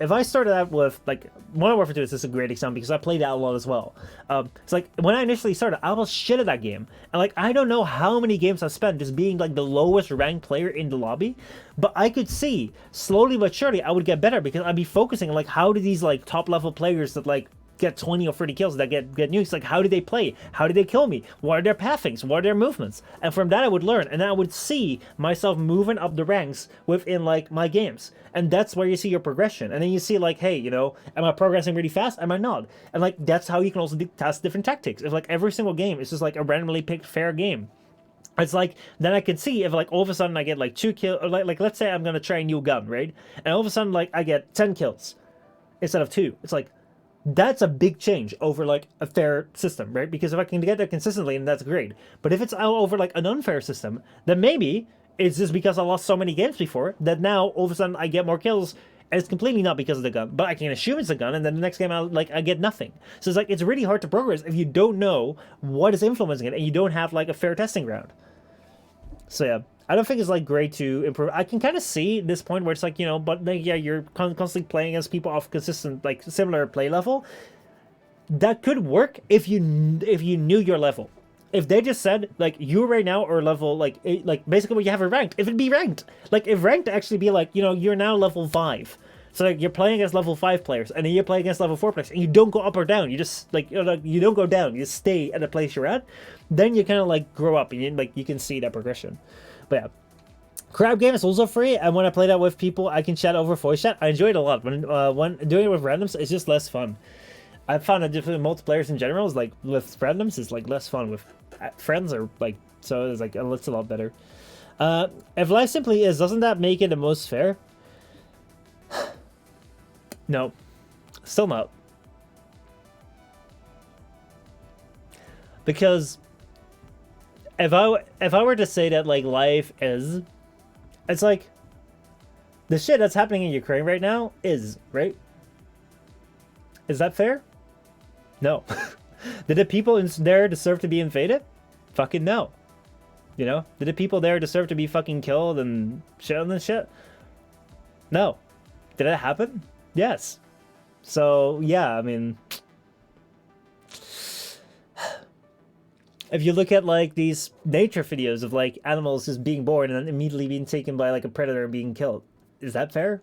if I started out with like Modern Warfare 2 is just a great example because I played that a lot as well. It's like when I initially started, I was shit at that game, and like I don't know how many games I spent just being like the lowest ranked player in the lobby, but I could see slowly but surely I would get better because I'd be focusing on like how do these like top level players that like get 20 or 30 kills that get nukes, like how do they play, how do they kill me, what are their pathings, what are their movements, and from that I would learn, and then I would see myself moving up the ranks within like my games, and that's where you see your progression. And then you see like, hey, you know, am I progressing really fast, am I not? And like that's how you can also test different tactics. If like every single game is just like a randomly picked fair game, it's like, then I can see if like all of a sudden I get like 2 kills, or like let's say I'm gonna try a new gun, right, and all of a sudden like I get 10 kills instead of 2. It's like, that's a big change over like a fair system, right? Because if I can get there consistently, then that's great. But if it's over like an unfair system, then maybe it's just because I lost so many games before that now all of a sudden I get more kills, and it's completely not because of the gun. But I can assume it's a gun, and then the next game I get nothing. So it's like, it's really hard to progress if you don't know what is influencing it and you don't have like a fair testing ground. So yeah, I don't think it's like great to improve. I can kind of see this point where it's like, you know, but like, yeah, you're constantly playing against people off consistent, like similar play level. That could work if you knew your level. if they just said like you right now are level like like basically what you have a ranked, if it'd be ranked, like if ranked actually be like, you know, you're now level 5. So like you're playing against level 5 players, and then you're playing against level 4 players, and you don't go up or down. You just like, you know, like you don't go down. You stay at the place you're at. Then you kind of like grow up, and you can see that progression. But yeah, Crab Game is also free, and when I play that with people, I can chat over voice chat. I enjoy it a lot. When doing it with randoms, it's just less fun. I've found that different multiplayers in general is like with randoms is like less fun. With friends or like, so it's like it's a lot better. If life simply is, doesn't that make it the most fair? No, still not. Because if I were to say that like life is, it's like the shit that's happening in Ukraine right now is, right? Is that fair? No. Did the people there deserve to be invaded? Fucking no. You know? Did the people there deserve to be fucking killed and shit and shit? No. Did it happen? Yes. So, yeah, I mean, if you look at like these nature videos of like animals just being born and then immediately being taken by like a predator and being killed, is that fair?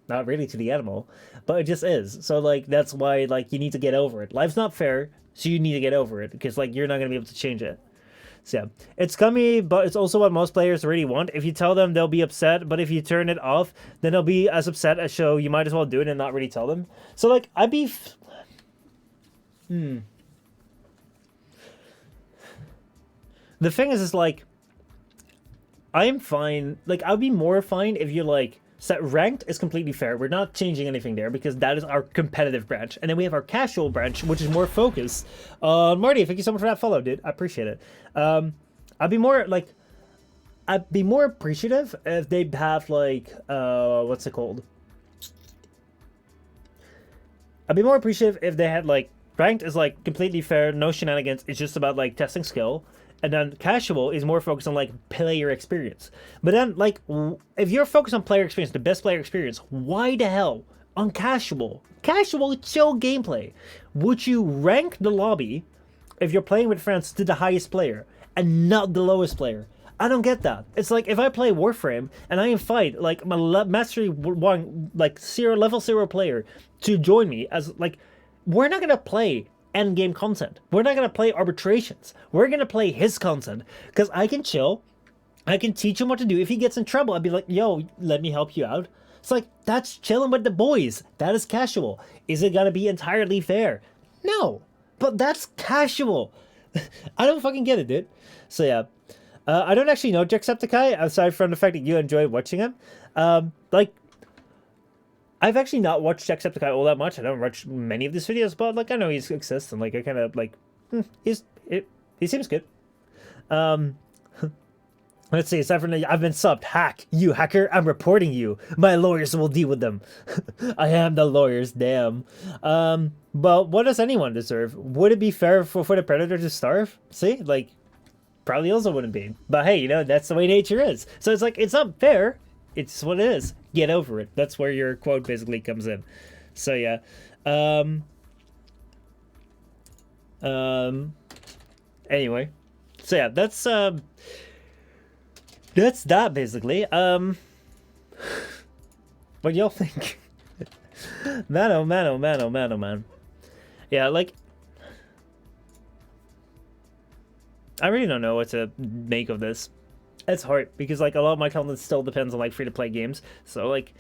Not really to the animal, but it just is. So like that's why like you need to get over it. Life's not fair, so you need to get over it, because like you're not gonna be able to change it. So yeah, it's scummy, but it's also what most players really want. If you tell them, they'll be upset, but if you turn it off, then they'll be as upset as show. You might as well do it and not really tell them. So like I'd be the thing is like I'm fine. Like I'd be more fine if you're like, set ranked is completely fair. We're not changing anything there because that is our competitive branch. And then we have our casual branch, which is more focused. Marty, thank you so much for that follow, dude. I appreciate it. I'd be more appreciative if they have like, what's it called? I'd be more appreciative if they had like, ranked is like completely fair, no shenanigans. It's just about like testing skill. And then casual is more focused on like player experience. But then like if you're focused on player experience, the best player experience, why the hell on casual chill gameplay would you rank the lobby if you're playing with friends to the highest player and not the lowest player? I don't get that. It's like if I play Warframe and I invite like my mastery 1 like level 0 player to join me, as like we're not gonna play end game content. We're not gonna play arbitrations. We're gonna play his content because I can chill. I can teach him what to do. If he gets in trouble, I'd be like, yo, let me help you out. It's like, that's chilling with the boys. That is casual. Is it gonna be entirely fair? No, but that's casual. I don't fucking get it, dude. So yeah, I don't actually know Jacksepticeye aside from the fact that you enjoy watching him. Like, I've actually not watched Jacksepticeye all that much. I don't watch many of these videos, but like I know he exists, and like I kind of like he seems good. Let's see. Aside from that, I've been subbed. Hack, you hacker! I'm reporting you. My lawyers will deal with them. I am the lawyers. Damn. But what does anyone deserve? Would it be fair for the predator to starve? See, like probably also wouldn't be. But hey, you know that's the way nature is. So it's like it's not fair. It's what it is. Get over it. That's where your quote basically comes in. So yeah. Anyway. So yeah, that's that basically. What do y'all think? Man, oh man, oh man, oh man, oh man. Yeah, like I really don't know what to make of this. It's hard because like a lot of my content still depends on like free-to-play games, so like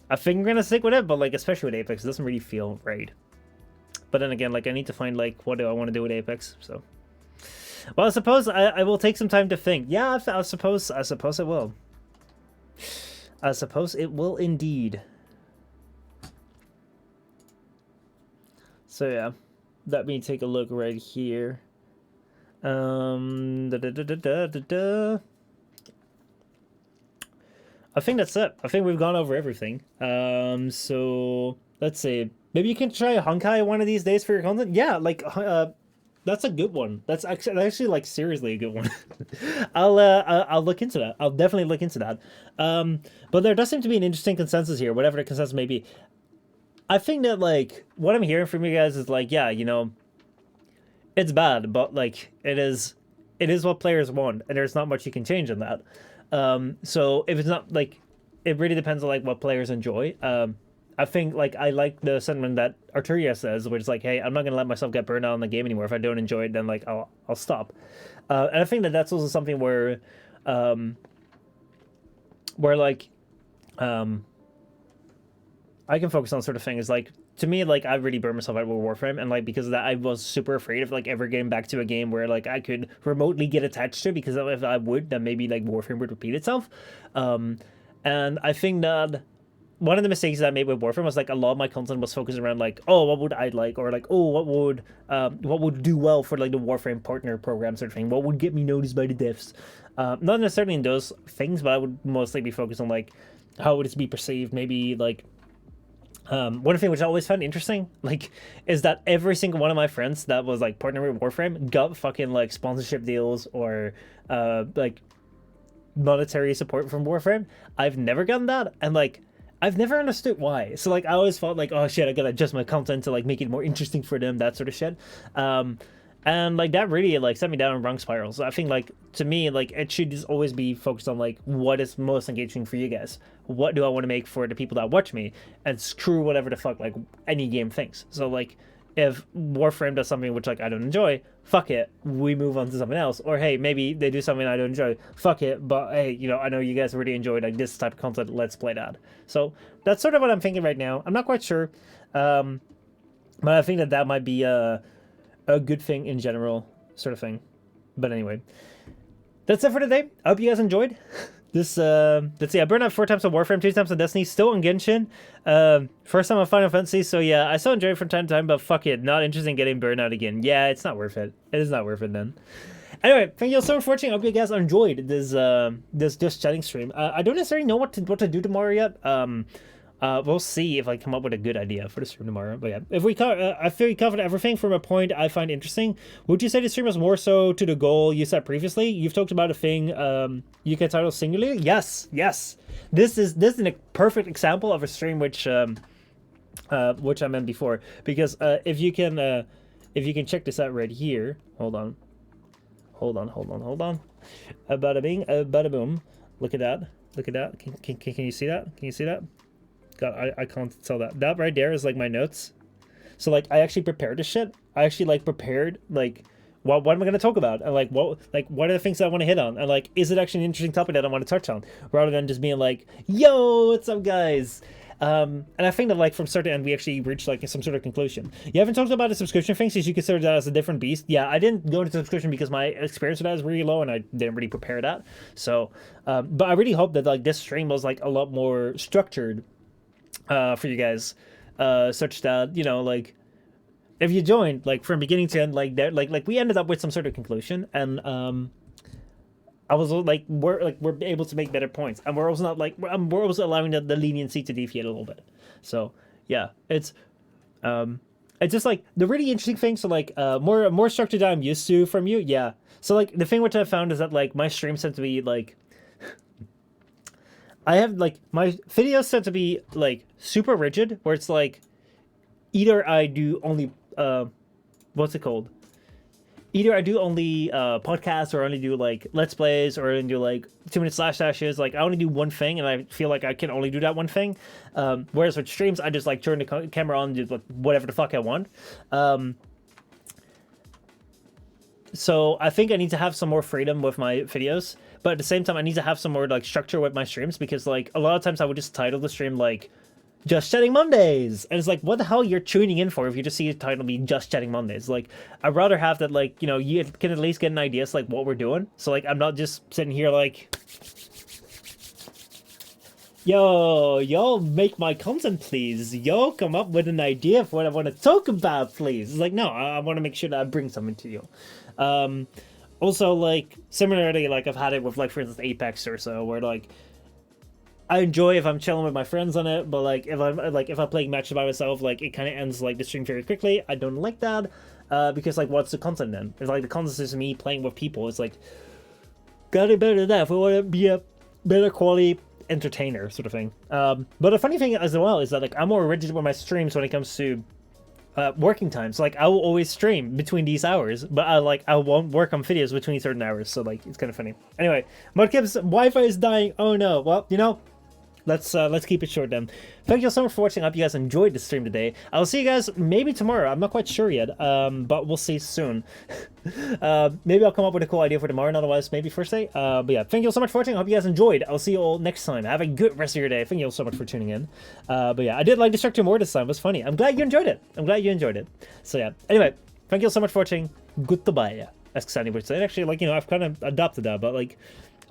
I think I'm gonna stick with it, but like especially with Apex, it doesn't really feel right. But then again, like I need to find like what do I want to do with Apex, so well I suppose I will take some time to think. Yeah, I suppose it will. I suppose it will indeed. So yeah, let me take a look right here. I think that's it. I think we've gone over everything. So let's see. Maybe you can try Honkai one of these days for your content. Yeah, like that's a good one. That's actually like seriously a good one. I'll look into that. I'll definitely look into that. But there does seem to be an interesting consensus here, whatever the consensus may be. I think that like what I'm hearing from you guys is like, yeah, you know, it's bad, but like it is what players want, and there's not much you can change in that. So if it's not like, it really depends on like what players enjoy. I think like I like the sentiment that Arturia says, which is like, hey, I'm not gonna let myself get burned out on the game anymore. If I don't enjoy it, then like I'll stop. And I think that that's also something where like I can focus on sort of things like, to me, like I really burned myself out with Warframe, and like because of that, I was super afraid of like ever getting back to a game where like I could remotely get attached to, because if I would, then maybe like Warframe would repeat itself. And I think that one of the mistakes that I made with Warframe was like a lot of my content was focused around like, oh, what would I like, or like, oh, what would do well for like the Warframe partner program sort of thing, what would get me noticed by the devs. Not necessarily in those things, but I would mostly be focused on like how would it be perceived, maybe like. One thing which I always found interesting, like, is that every single one of my friends that was like partnering with Warframe got fucking like sponsorship deals or like monetary support from Warframe. I've never gotten that, and like I've never understood why. So like I always felt like, oh shit, I gotta adjust my content to like make it more interesting for them, that sort of shit. And like that really like set me down in wrong spirals. So I think like, to me, like it should just always be focused on like what is most engaging for you guys. What do I want to make for the people that watch me, and screw whatever the fuck like any game thinks. So like if Warframe does something which like I don't enjoy, fuck it, we move on to something else. Or hey, maybe they do something I don't enjoy, fuck it, but hey, you know, I know you guys really enjoy like this type of content, let's play that. So that's sort of what I'm thinking right now. I'm not quite sure, but I think that that might be a good thing in general, sort of thing. But anyway, that's it for today. I hope you guys enjoyed this. Let's see, I burned out 4 times on Warframe, 2 times on Destiny, still on Genshin, first time on Final Fantasy. So yeah, I still enjoy it from time to time, but fuck it, not interested in getting burned out again. Yeah, it's not worth it. It is not worth it then. Anyway, thank you all so much for watching. I hope you guys enjoyed this just chatting stream. I don't necessarily know what to do tomorrow yet. We'll see if I come up with a good idea for the stream tomorrow. But yeah, if we I feel you covered everything from a point I find interesting. Would you say the stream was more so to the goal you set previously? You've talked about a thing you can title singularly. Yes. This is a perfect example of a stream which I meant before, because if you can check this out right here. Hold on. Bada bing, bada boom. Look at that. Can you see that? Can you see that? God, I can't tell that. That right there is like my notes. So like I actually prepared this shit. I actually like prepared like what am I gonna talk about? And like what are the things that I want to hit on? And like, is it actually an interesting topic that I want to touch on? Rather than just being like, yo, what's up guys? And I think that like from start to end we actually reached like some sort of conclusion. You haven't talked about the subscription thing, since you consider that as a different beast. Yeah, I didn't go into subscription because my experience with that is really low and I didn't really prepare that. So but I really hope that like this stream was like a lot more structured for you guys, such that, you know, like if you joined like from beginning to end, like there, like we ended up with some sort of conclusion, and I was like we're able to make better points, and we're also not like we're also allowing the leniency to deviate a little bit. So yeah, it's just like the really interesting thing. So like more structure that I'm used to from you. Yeah, so like the thing which I found is that like my streams tend to be like, I have like my videos tend to be like super rigid, where it's like either I do only what's it called? Either I do only podcasts, or only do like let's plays, or only do like 2-minute slash dashes. Like I only do one thing, and I feel like I can only do that one thing. Whereas with streams, I just like turn the camera on and do like whatever the fuck I want. So I think I need to have some more freedom with my videos, but at the same time I need to have some more like structure with my streams, because like a lot of times I would just title the stream like Just Chatting Mondays, and it's like, what the hell you're tuning in for if you just see the title be Just Chatting Mondays? Like I'd rather have that, like, you know, you can at least get an idea like what we're doing. So like I'm not just sitting here like, yo, y'all make my content please, yo, come up with an idea of what I want to talk about please. It's like, no, I want to make sure that I bring something to you. Also, like, similarly, like, I've had it with, like, for instance, Apex or so, where, like, I enjoy if I'm chilling with my friends on it, but, like, if I'm playing matches by myself, like, it kind of ends, like, the stream very quickly. I don't like that, because, like, what's the content then? It's like, the content is me playing with people. It's like, gotta be better than that if we want to be a better quality entertainer, sort of thing. But the funny thing as well is that, like, I'm more rigid with my streams when it comes to working times. Like I will always stream between these hours, but I won't work on videos between certain hours. So like it's kind of funny. Anyway, Mudkip's Wi-Fi is dying. Oh no. Well, you know, let's keep it short then. Thank you so much for watching. I hope you guys enjoyed the stream today. I'll see you guys maybe tomorrow. I'm not quite sure yet, but we'll see soon. Maybe I'll come up with a cool idea for tomorrow, and otherwise maybe Thursday. But yeah, thank you all so much for watching. I hope you guys enjoyed. I'll see you all next time. Have a good rest of your day. Thank you all so much for tuning in. But yeah, I did like Destructor more this time. It was funny. I'm glad you enjoyed it. So yeah, anyway, thank you all so much for watching. Goodbye. As Sandy would say. Actually, like, you know, I've kind of adopted that, but like,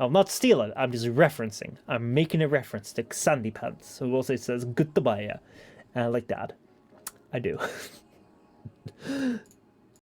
I'll not steal it. I'm just referencing. I'm making a reference to Sandy Pants, who also says goodbye. And I like that. I do.